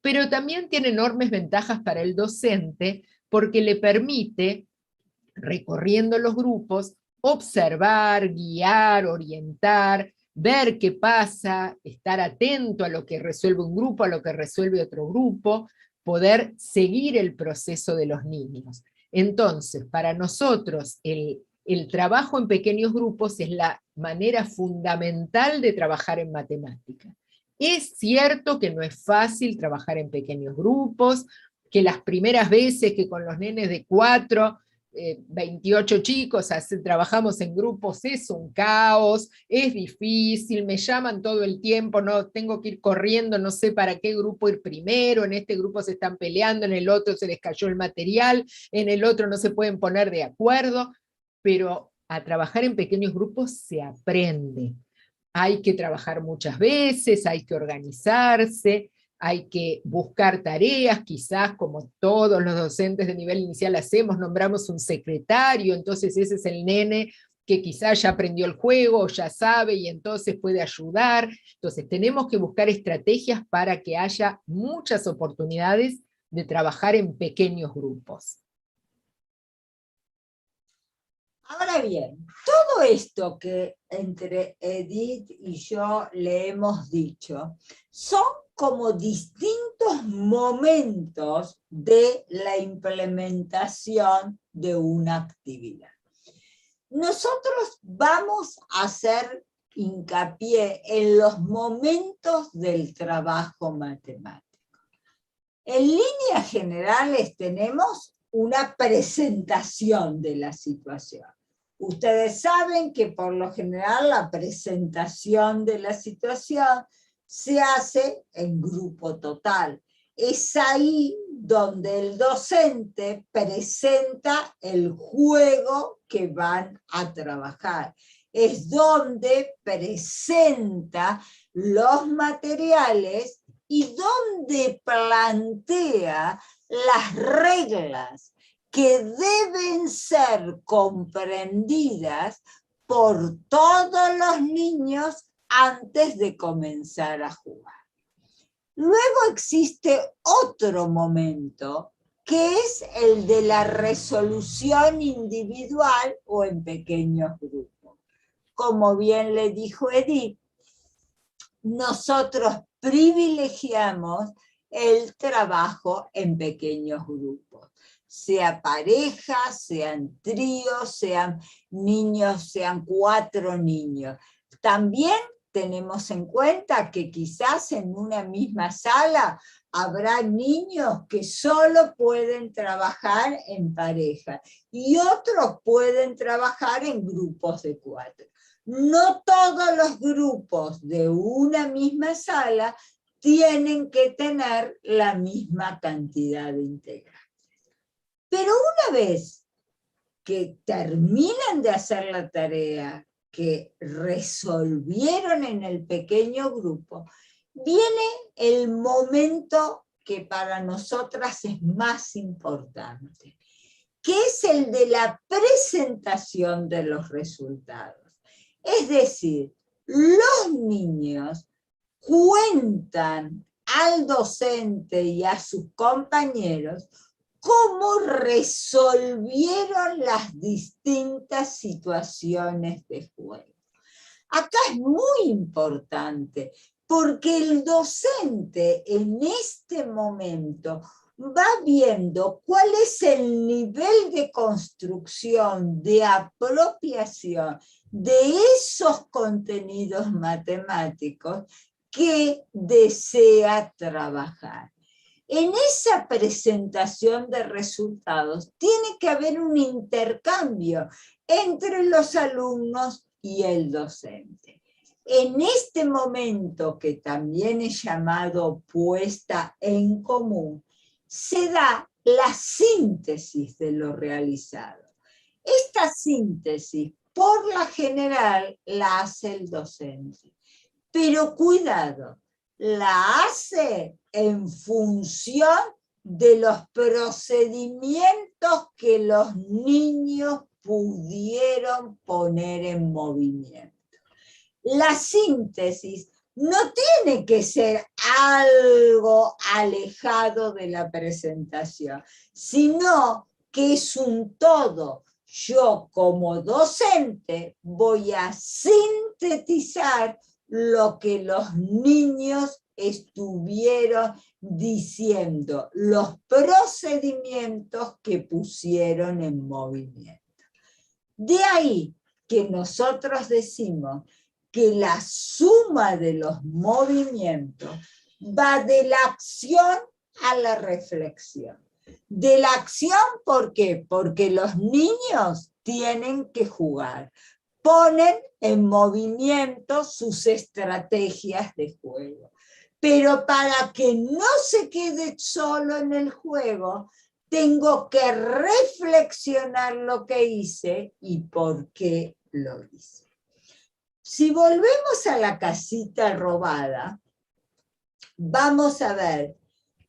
pero también tiene enormes ventajas para el docente, porque le permite, recorriendo los grupos, observar, guiar, orientar, ver qué pasa, estar atento a lo que resuelve un grupo, a lo que resuelve otro grupo, poder seguir el proceso de los niños. Entonces, para nosotros, el trabajo en pequeños grupos es la manera fundamental de trabajar en matemática. Es cierto que no es fácil trabajar en pequeños grupos, que las primeras veces que con los nenes de 4, 28 chicos, trabajamos en grupos, es un caos, es difícil, me llaman todo el tiempo, no, tengo que ir corriendo, no sé para qué grupo ir primero, en este grupo se están peleando, en el otro se les cayó el material, en el otro no se pueden poner de acuerdo, pero a trabajar en pequeños grupos se aprende. Hay que trabajar muchas veces, hay que organizarse, hay que buscar tareas, quizás como todos los docentes de nivel inicial hacemos, nombramos un secretario, entonces ese es el nene que quizás ya aprendió el juego, ya sabe y entonces puede ayudar. Entonces tenemos que buscar estrategias para que haya muchas oportunidades de trabajar en pequeños grupos. Ahora bien, todo esto que entre Edith y yo le hemos dicho son como distintos momentos de la implementación de una actividad. Nosotros vamos a hacer hincapié en los momentos del trabajo matemático. En líneas generales tenemos una presentación de la situación. Ustedes saben que por lo general la presentación de la situación se hace en grupo total. Es ahí donde el docente presenta el juego que van a trabajar. Es donde presenta los materiales y donde plantea las reglas que deben ser comprendidas por todos los niños antes de comenzar a jugar. Luego existe otro momento, que es el de la resolución individual o en pequeños grupos. Como bien le dijo Edith, nosotros privilegiamos el trabajo en pequeños grupos. Sea pareja, sean tríos, sean niños, sean 4 niños. También tenemos en cuenta que quizás en una misma sala habrá niños que solo pueden trabajar en pareja y otros pueden trabajar en grupos de 4. No todos los grupos de una misma sala tienen que tener la misma cantidad de integrantes. Pero una vez que terminan de hacer la tarea, que resolvieron en el pequeño grupo, viene el momento que para nosotras es más importante, que es el de la presentación de los resultados. Es decir, los niños cuentan al docente y a sus compañeros cómo resolvieron las distintas situaciones de juego. Acá es muy importante, porque el docente en este momento va viendo cuál es el nivel de construcción, de apropiación de esos contenidos matemáticos que desea trabajar. En esa presentación de resultados tiene que haber un intercambio entre los alumnos y el docente. En este momento, que también es llamado puesta en común, se da la síntesis de lo realizado. Esta síntesis, por la general, la hace el docente. Pero cuidado, la hace en función de los procedimientos que los niños pudieron poner en movimiento. La síntesis no tiene que ser algo alejado de la presentación, sino que es un todo. Yo como docente voy a sintetizar lo que los niños estuvieron diciendo, los procedimientos que pusieron en movimiento. De ahí que nosotros decimos que la suma de los movimientos va de la acción a la reflexión. De la acción, ¿por qué? Porque los niños tienen que jugar. Ponen en movimiento sus estrategias de juego. Pero para que no se quede solo en el juego, tengo que reflexionar lo que hice y por qué lo hice. Si volvemos a la casita robada, vamos a ver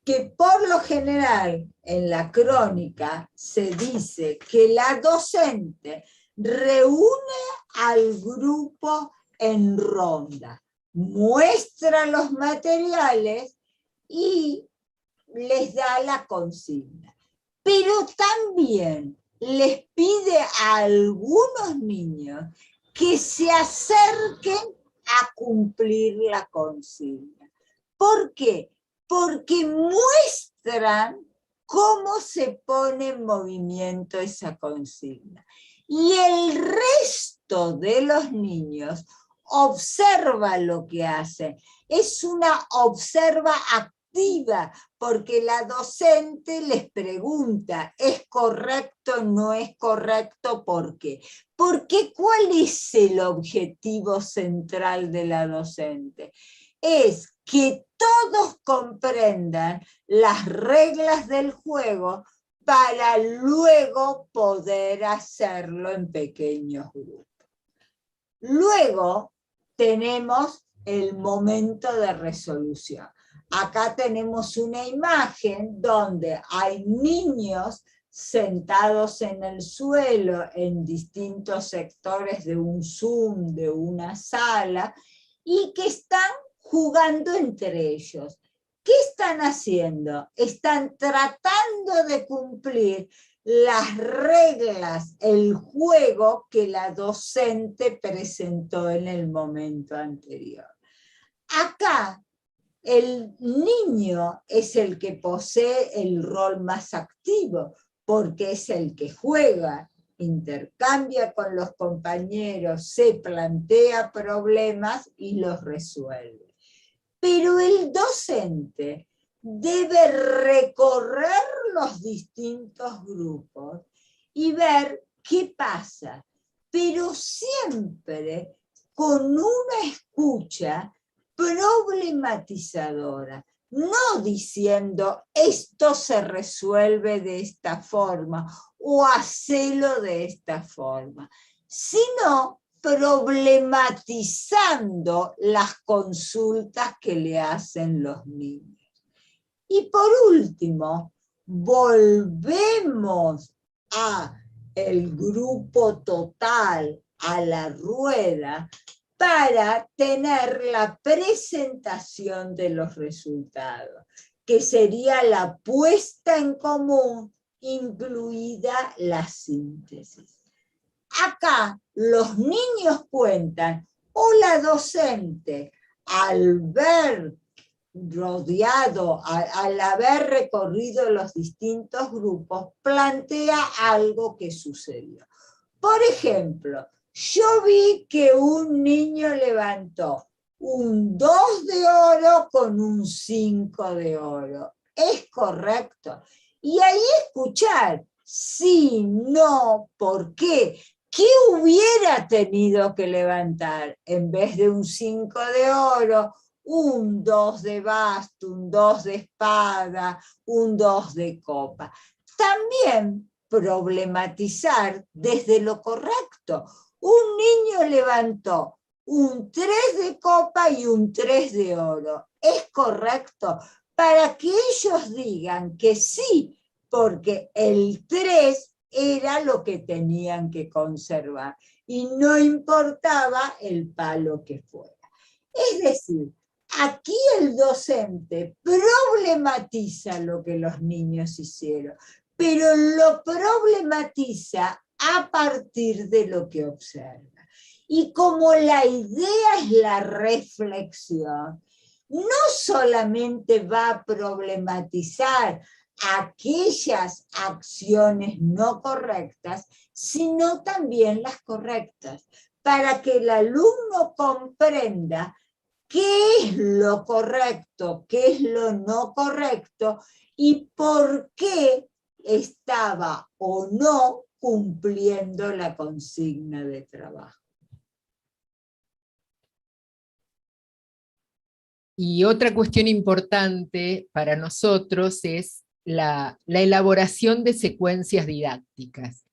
que por lo general en la crónica se dice que la docente reúne al grupo en ronda, muestra los materiales y les da la consigna. Pero también les pide a algunos niños que se acerquen a cumplir la consigna. ¿Por qué? Porque muestran cómo se pone en movimiento esa consigna. Y el resto de los niños observa lo que hacen. Es una observa activa, porque la docente les pregunta, ¿es correcto, no es correcto? ¿Por qué? Porque ¿cuál es el objetivo central de la docente? Es que todos comprendan las reglas del juego para luego poder hacerlo en pequeños grupos. Luego tenemos el momento de resolución. Acá tenemos una imagen donde hay niños sentados en el suelo en distintos sectores de un Zoom, de una sala, y que están jugando entre ellos. ¿Qué están haciendo? Están tratando de cumplir las reglas, el juego que la docente presentó en el momento anterior. Acá, el niño es el que posee el rol más activo, porque es el que juega, intercambia con los compañeros, se plantea problemas y los resuelve. Pero el docente debe recorrer los distintos grupos y ver qué pasa, pero siempre con una escucha problematizadora. no diciendo esto se resuelve de esta forma o hacelo de esta forma, sino problematizando las consultas que le hacen los niños. Y por último, volvemos a el grupo total, a la rueda, para tener la presentación de los resultados, que sería la puesta en común, incluida la síntesis. Acá los niños cuentan, o la docente, al ver rodeado, al haber recorrido los distintos grupos, plantea algo que sucedió. Por ejemplo, yo vi que un niño levantó un 2 de oro con un 5 de oro. ¿Es correcto? Y ahí escuchar, sí, no, ¿por qué? ¿Qué hubiera tenido que levantar? En vez de un 5 de oro, un 2 de basto, un 2 de espada, un 2 de copa. También problematizar desde lo correcto. Un niño levantó un 3 de copa y un 3 de oro. ¿Es correcto? Para que ellos digan que sí, porque el 3 era lo que tenían que conservar y no importaba el palo que fuera. Es decir, aquí el docente problematiza lo que los niños hicieron, pero lo problematiza a partir de lo que observa. Y como la idea es la reflexión, no solamente va a problematizar aquellas acciones no correctas, sino también las correctas, para que el alumno comprenda qué es lo correcto, qué es lo no correcto y por qué estaba o no cumpliendo la consigna de trabajo. Y otra cuestión importante para nosotros es la elaboración de secuencias didácticas.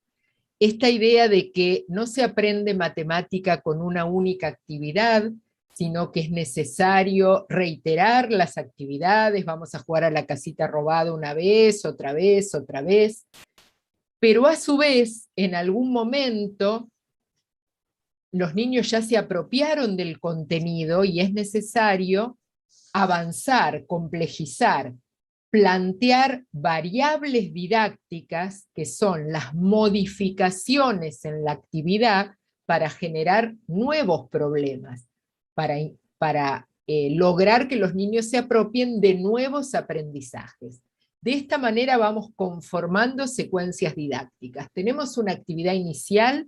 Esta idea de que no se aprende matemática con una única actividad, sino que es necesario reiterar las actividades, vamos a jugar a la casita robada una vez, otra vez, otra vez, pero a su vez, en algún momento, los niños ya se apropiaron del contenido y es necesario avanzar, complejizar, plantear variables didácticas que son las modificaciones en la actividad para generar nuevos problemas, para lograr que los niños se apropien de nuevos aprendizajes. De esta manera vamos conformando secuencias didácticas. Tenemos una actividad inicial,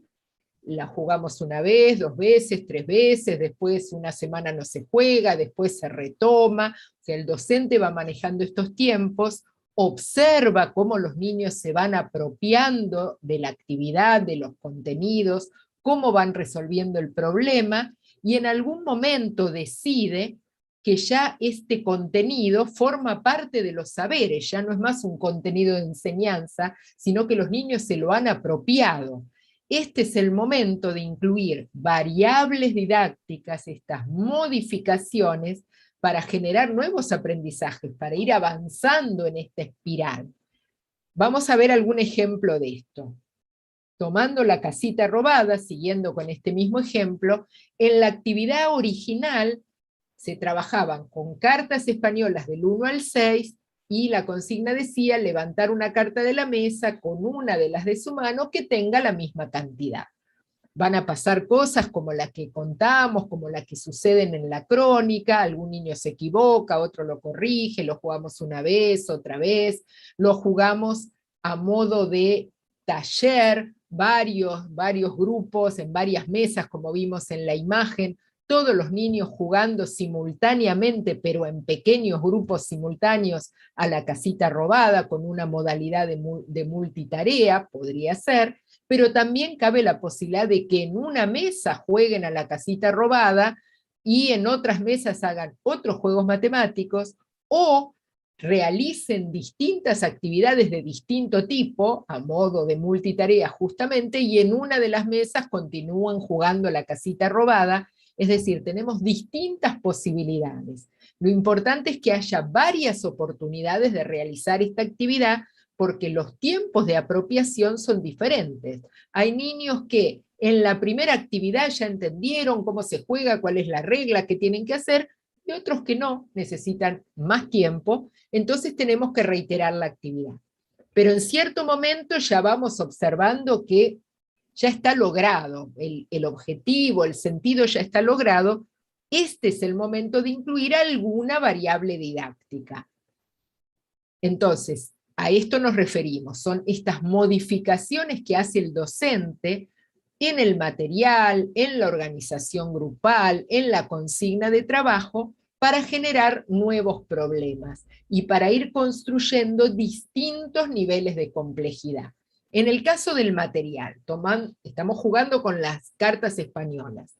la jugamos una vez, 2 veces, 3 veces, después una semana no se juega, después se retoma. O sea, el docente va manejando estos tiempos, observa cómo los niños se van apropiando de la actividad, de los contenidos, cómo van resolviendo el problema, y en algún momento decide que ya este contenido forma parte de los saberes, ya no es más un contenido de enseñanza, sino que los niños se lo han apropiado. Este es el momento de incluir variables didácticas, estas modificaciones, para generar nuevos aprendizajes, para ir avanzando en esta espiral. Vamos a ver algún ejemplo de esto. Tomando la casita robada, siguiendo con este mismo ejemplo, en la actividad original se trabajaban con cartas españolas del 1 al 6, y la consigna decía levantar una carta de la mesa con una de las de su mano que tenga la misma cantidad. Van a pasar cosas como las que contamos, como las que suceden en la crónica, algún niño se equivoca, otro lo corrige, lo jugamos una vez, otra vez, lo jugamos a modo de taller, varios grupos en varias mesas, como vimos en la imagen, todos los niños jugando simultáneamente, pero en pequeños grupos simultáneos, a la casita robada, con una modalidad de multitarea, podría ser, pero también cabe la posibilidad de que en una mesa jueguen a la casita robada y en otras mesas hagan otros juegos matemáticos, o realicen distintas actividades de distinto tipo, a modo de multitarea justamente, y en una de las mesas continúan jugando la casita robada. Es decir, tenemos distintas posibilidades. Lo importante es que haya varias oportunidades de realizar esta actividad, porque los tiempos de apropiación son diferentes. Hay niños que en la primera actividad ya entendieron cómo se juega, cuál es la regla que tienen que hacer, y otros que no, necesitan más tiempo, entonces tenemos que reiterar la actividad. Pero en cierto momento ya vamos observando que ya está logrado, el objetivo, el sentido ya está logrado. Este es el momento de incluir alguna variable didáctica. Entonces, a esto nos referimos, son estas modificaciones que hace el docente en el material, en la organización grupal, en la consigna de trabajo, para generar nuevos problemas y para ir construyendo distintos niveles de complejidad. En el caso del material, estamos jugando con las cartas españolas.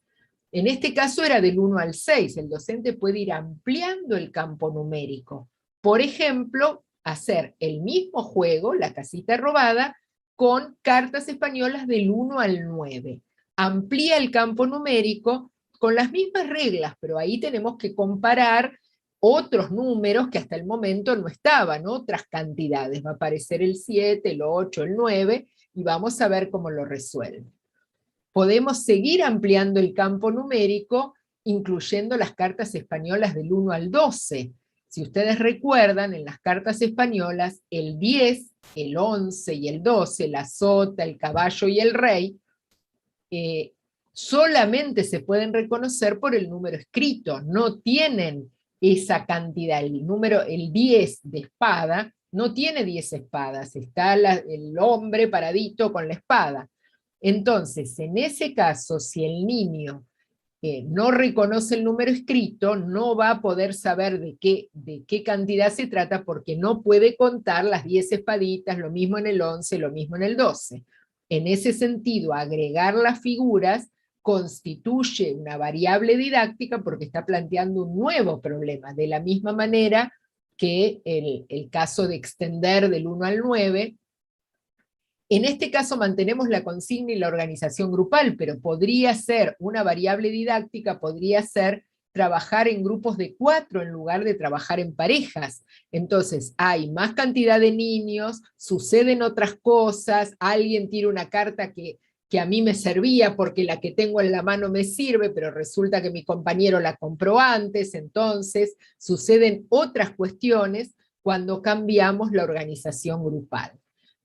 En este caso era del 1 al 6, el docente puede ir ampliando el campo numérico. Por ejemplo, hacer el mismo juego, la casita robada, con cartas españolas del 1 al 9. Amplía el campo numérico con las mismas reglas, pero ahí tenemos que comparar otros números que hasta el momento no estaban, otras cantidades. Va a aparecer el 7, el 8, el 9, y vamos a ver cómo lo resuelven. Podemos seguir ampliando el campo numérico, incluyendo las cartas españolas del 1 al 12. Si ustedes recuerdan, en las cartas españolas, el 10, el 11 y el 12, la sota, el caballo y el rey, solamente se pueden reconocer por el número escrito, no tienen esa cantidad. El 10 de espada no tiene 10 espadas, está el hombre paradito con la espada. Entonces, en ese caso, si el niño no reconoce el número escrito, no va a poder saber de qué cantidad se trata, porque no puede contar las 10 espaditas, lo mismo en el 11, lo mismo en el 12. En ese sentido, agregar las figuras constituye una variable didáctica porque está planteando un nuevo problema, de la misma manera que el caso de extender del 1 al 9. En este caso mantenemos la consigna y la organización grupal, pero podría ser una variable didáctica, podría ser trabajar en grupos de 4 en lugar de trabajar en parejas. Entonces hay más cantidad de niños, suceden otras cosas, alguien tira una carta que a mí me servía porque la que tengo en la mano me sirve, pero resulta que mi compañero la compró antes, entonces suceden otras cuestiones cuando cambiamos la organización grupal.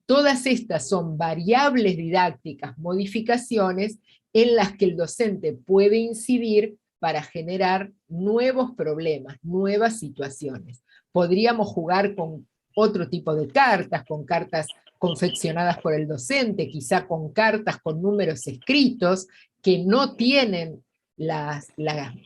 Todas estas son variables didácticas, modificaciones en las que el docente puede incidir para generar nuevos problemas, nuevas situaciones. Podríamos jugar con otro tipo de cartas, con cartas confeccionadas por el docente, quizá con cartas con números escritos que no tienen las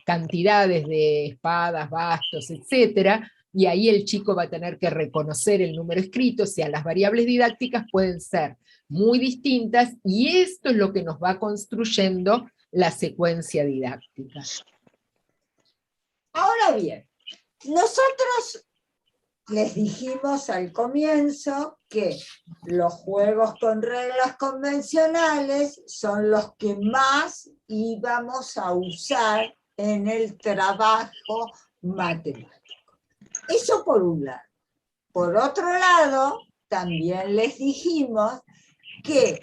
cantidades de espadas, bastos, etcétera, y ahí el chico va a tener que reconocer el número escrito. O sea, las variables didácticas pueden ser muy distintas, y esto es lo que nos va construyendo la secuencia didáctica. Ahora bien, nosotros les dijimos al comienzo que los juegos con reglas convencionales son los que más íbamos a usar en el trabajo matemático. Eso por un lado. Por otro lado, también les dijimos que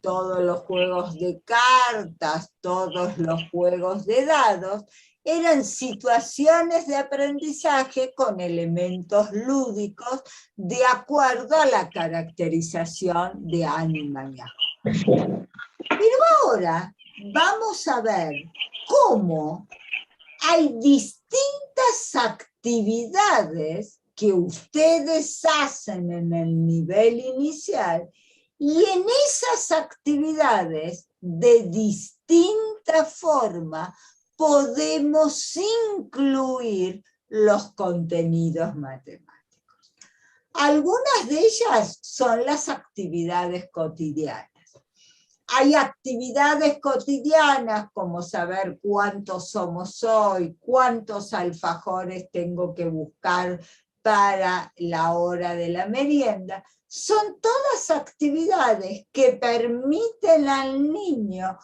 todos los juegos de cartas, todos los juegos de dados, eran situaciones de aprendizaje con elementos lúdicos de acuerdo a la caracterización de ánima y ajo. Pero ahora vamos a ver cómo hay distintas actividades que ustedes hacen en el nivel inicial, y en esas actividades de distinta forma podemos incluir los contenidos matemáticos. Algunas de ellas son las actividades cotidianas. Hay actividades cotidianas como saber cuántos somos hoy, cuántos alfajores tengo que buscar para la hora de la merienda. Son todas actividades que permiten al niño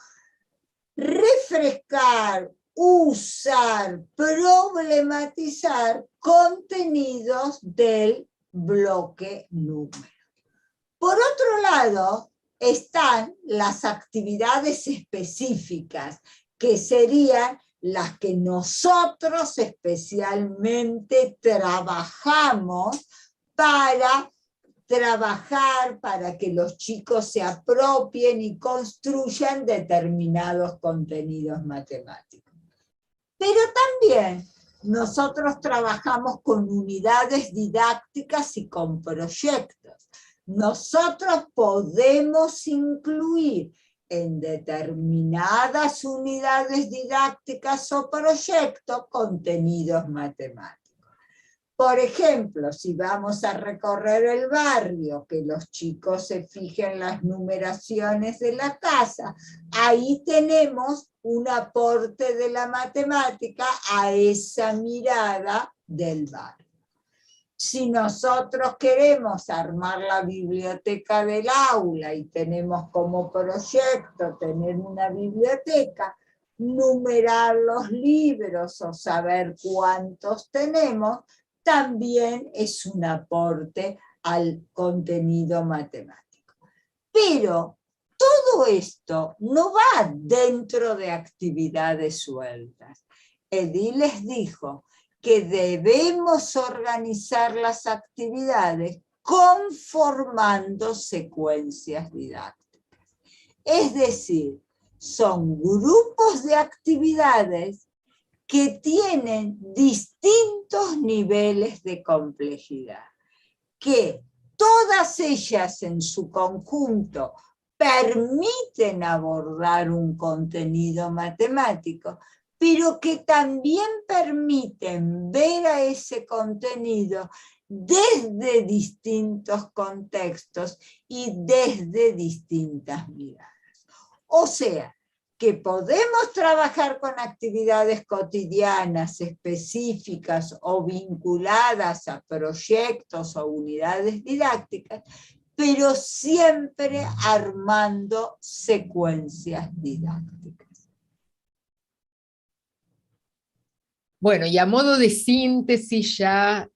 refrescar, usar, problematizar contenidos del bloque número. Por otro lado, están las actividades específicas, que serían las que nosotros especialmente trabajamos para trabajar para que los chicos se apropien y construyan determinados contenidos matemáticos. Pero también nosotros trabajamos con unidades didácticas y con proyectos. Nosotros podemos incluir en determinadas unidades didácticas o proyectos contenidos matemáticos. Por ejemplo, si vamos a recorrer el barrio, que los chicos se fijen las numeraciones de la casa, ahí tenemos un aporte de la matemática a esa mirada del barrio. Si nosotros queremos armar la biblioteca del aula y tenemos como proyecto tener una biblioteca, numerar los libros o saber cuántos tenemos, también es un aporte al contenido matemático. Pero todo esto no va dentro de actividades sueltas. Edith les dijo que debemos organizar las actividades conformando secuencias didácticas. Es decir, son grupos de actividades que tienen distintos niveles de complejidad, que todas ellas en su conjunto permiten abordar un contenido matemático, pero que también permiten ver a ese contenido desde distintos contextos y desde distintas miradas. O sea, que podemos trabajar con actividades cotidianas específicas o vinculadas a proyectos o unidades didácticas, pero siempre armando secuencias didácticas. Bueno, y a modo de síntesis ya,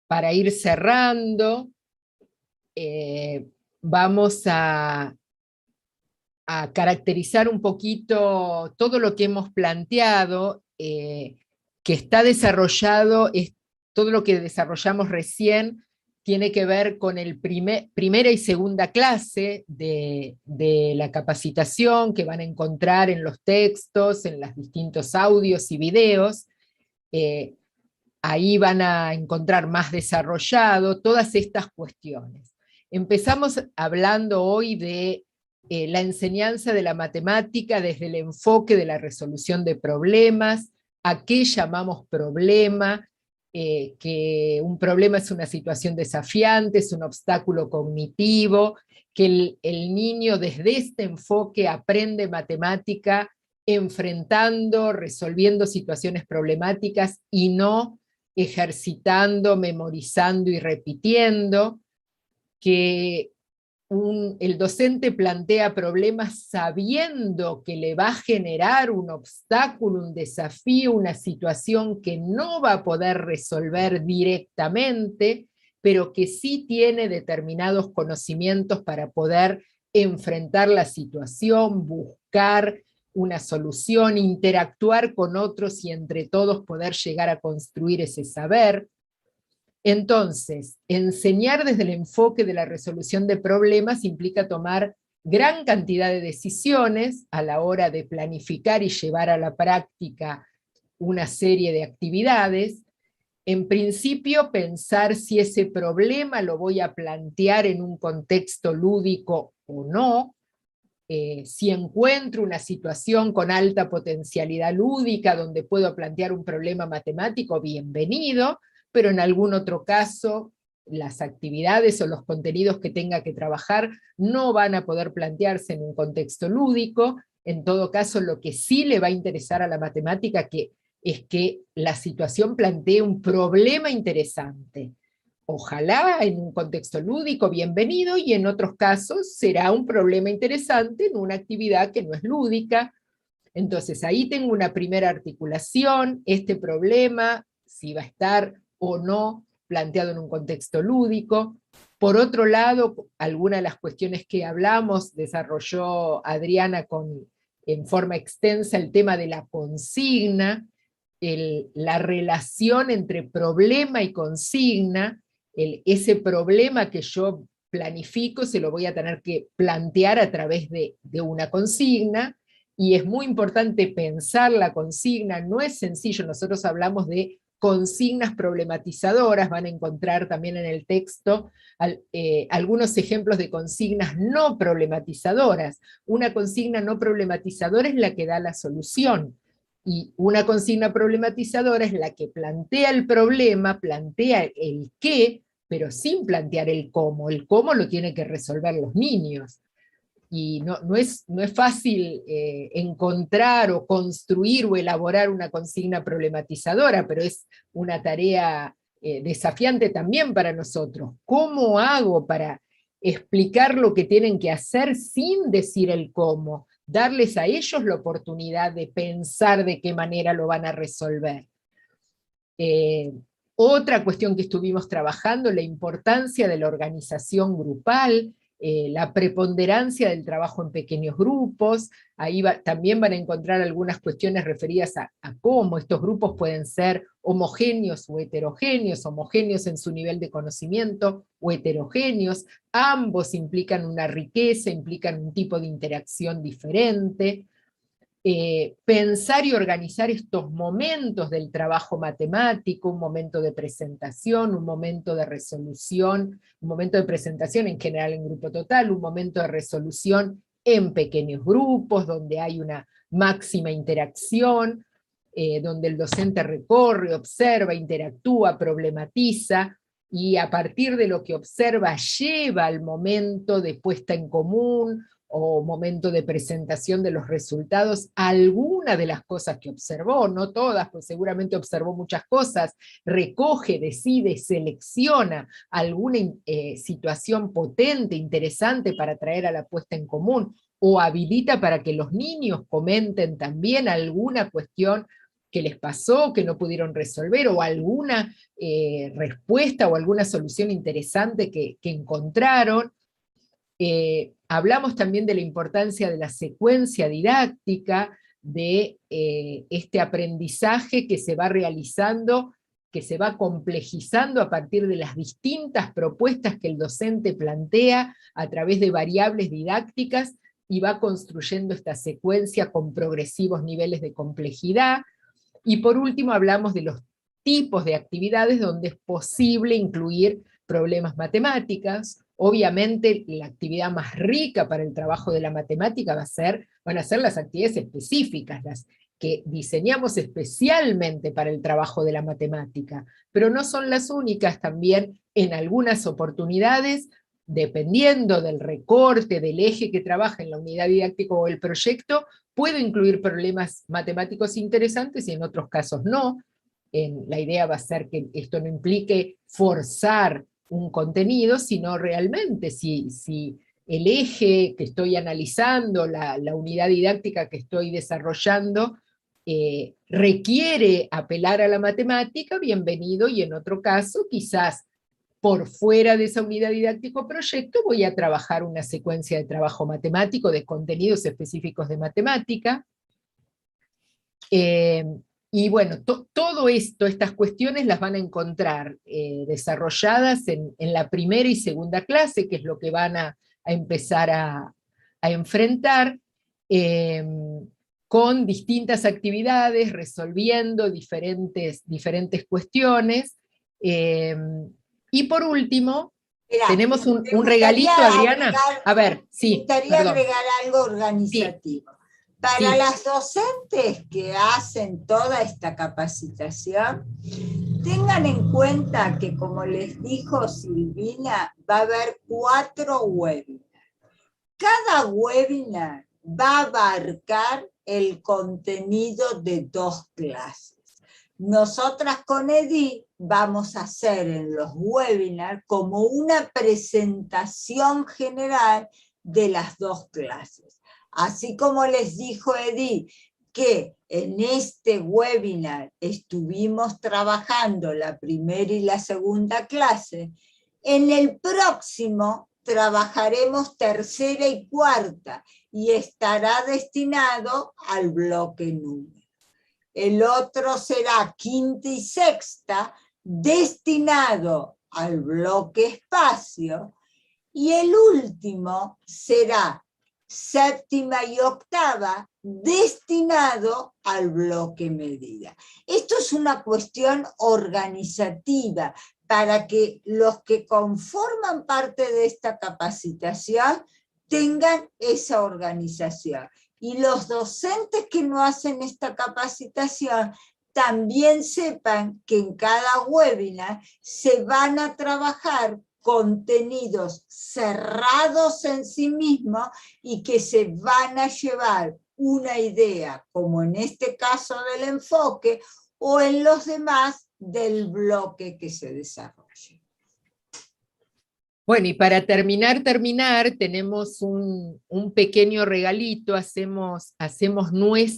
para ir cerrando, vamos a caracterizar un poquito todo lo que hemos planteado, que está desarrollado, todo lo que desarrollamos recién tiene que ver con el primera y segunda clase de la capacitación que van a encontrar en los textos, en los distintos audios y videos. Ahí van a encontrar más desarrollado todas estas cuestiones. Empezamos hablando hoy de la enseñanza de la matemática desde el enfoque de la resolución de problemas, a qué llamamos problema, que un problema es una situación desafiante, es un obstáculo cognitivo, que el niño desde este enfoque aprende matemática enfrentando, resolviendo situaciones problemáticas y no ejercitando, memorizando y repitiendo, que el docente plantea problemas sabiendo que le va a generar un obstáculo, un desafío, una situación que no va a poder resolver directamente, pero que sí tiene determinados conocimientos para poder enfrentar la situación, buscar una solución, interactuar con otros y entre todos poder llegar a construir ese saber. Entonces, enseñar desde el enfoque de la resolución de problemas implica tomar gran cantidad de decisiones a la hora de planificar y llevar a la práctica una serie de actividades. En principio, pensar si ese problema lo voy a plantear en un contexto lúdico o no. Si encuentro una situación con alta potencialidad lúdica donde puedo plantear un problema matemático, bienvenido, pero en algún otro caso las actividades o los contenidos que tenga que trabajar no van a poder plantearse en un contexto lúdico. En todo caso, lo que sí le va a interesar a la matemática es que la situación plantee un problema interesante. Ojalá en un contexto lúdico, bienvenido, y en otros casos será un problema interesante en una actividad que no es lúdica. Entonces ahí tengo una primera articulación, este problema, si va a estar o no planteado en un contexto lúdico. Por otro lado, algunas de las cuestiones que hablamos, desarrolló Adriana en forma extensa el tema de la consigna, la relación entre problema y consigna, ese problema que yo planifico se lo voy a tener que plantear a través de una consigna, y es muy importante pensar la consigna, no es sencillo, nosotros hablamos de consignas problematizadoras, van a encontrar también en el texto algunos ejemplos de consignas no problematizadoras. Una consigna no problematizadora es la que da la solución, y una consigna problematizadora es la que plantea el problema, plantea el qué, pero sin plantear el cómo. El cómo lo tienen que resolver los niños. Y no es fácil encontrar o construir o elaborar una consigna problematizadora, pero es una tarea desafiante también para nosotros. ¿Cómo hago para explicar lo que tienen que hacer sin decir el cómo? Darles a ellos la oportunidad de pensar de qué manera lo van a resolver. Otra cuestión que estuvimos trabajando, la importancia de la organización grupal, la preponderancia del trabajo en pequeños grupos. Ahí también van a encontrar algunas cuestiones referidas a cómo estos grupos pueden ser homogéneos o homogéneos en su nivel de conocimiento o heterogéneos. Ambos implican una riqueza, implican un tipo de interacción diferente. Pensar y organizar estos momentos del trabajo matemático, un momento de presentación, un momento de resolución, un momento de presentación en general en grupo total, un momento de resolución en pequeños grupos, donde hay una máxima interacción, donde el docente recorre, observa, interactúa, problematiza, y a partir de lo que observa lleva al momento de puesta en común, o momento de presentación de los resultados, alguna de las cosas que observó, no todas, pues seguramente observó muchas cosas, recoge, decide, selecciona alguna situación potente, interesante para traer a la puesta en común, o habilita para que los niños comenten también alguna cuestión que les pasó, que no pudieron resolver, o alguna respuesta o alguna solución interesante que encontraron. Hablamos también de la importancia de la secuencia didáctica, de este aprendizaje que se va realizando, que se va complejizando a partir de las distintas propuestas que el docente plantea a través de variables didácticas, y va construyendo esta secuencia con progresivos niveles de complejidad. Y por último hablamos de los tipos de actividades donde es posible incluir problemas matemáticos. Obviamente la actividad más rica para el trabajo de la matemática van a ser las actividades específicas, las que diseñamos especialmente para el trabajo de la matemática, pero no son las únicas. También en algunas oportunidades, dependiendo del recorte, del eje que trabaja en la unidad didáctica o el proyecto, puedo incluir problemas matemáticos interesantes y en otros casos no. La idea va a ser que esto no implique forzar un contenido, sino realmente si el eje que estoy analizando, la unidad didáctica que estoy desarrollando, requiere apelar a la matemática, bienvenido, y en otro caso, quizás por fuera de esa unidad didáctica o proyecto, voy a trabajar una secuencia de trabajo matemático, de contenidos específicos de matemática. Y bueno, todo esto, estas cuestiones las van a encontrar desarrolladas en la primera y segunda clase, que es lo que van a empezar a enfrentar, con distintas actividades, resolviendo diferentes cuestiones. Y por último, Mirá, tenemos un me regalito, gustaría Adriana. A ver, sí. Me gustaría perdón. agregar algo organizativo. Sí. Para Sí. las docentes que hacen toda esta capacitación, Tengan en cuenta que, como les dijo Silvina, va a haber 4 webinars. Cada webinar va a abarcar el contenido de 2 clases. Nosotras con Edith vamos a hacer en los webinars como una presentación general de las 2 clases. Así como les dijo Edith, que en este webinar estuvimos trabajando la primera y la segunda clase, en el próximo trabajaremos tercera y cuarta y estará destinado al bloque número. El otro será quinta y sexta, destinado al bloque espacio, y el último será séptima y octava, destinado al bloque medida. Esto es una cuestión organizativa para que los que conforman parte de esta capacitación tengan esa organización. Y los docentes que no hacen esta capacitación también sepan que en cada webinar se van a trabajar contenidos cerrados en sí mismos y que se van a llevar una idea, como en este caso del enfoque, o en los demás del bloque que se desarrolle. Bueno, y para terminar, tenemos un pequeño regalito, hacemos nuestra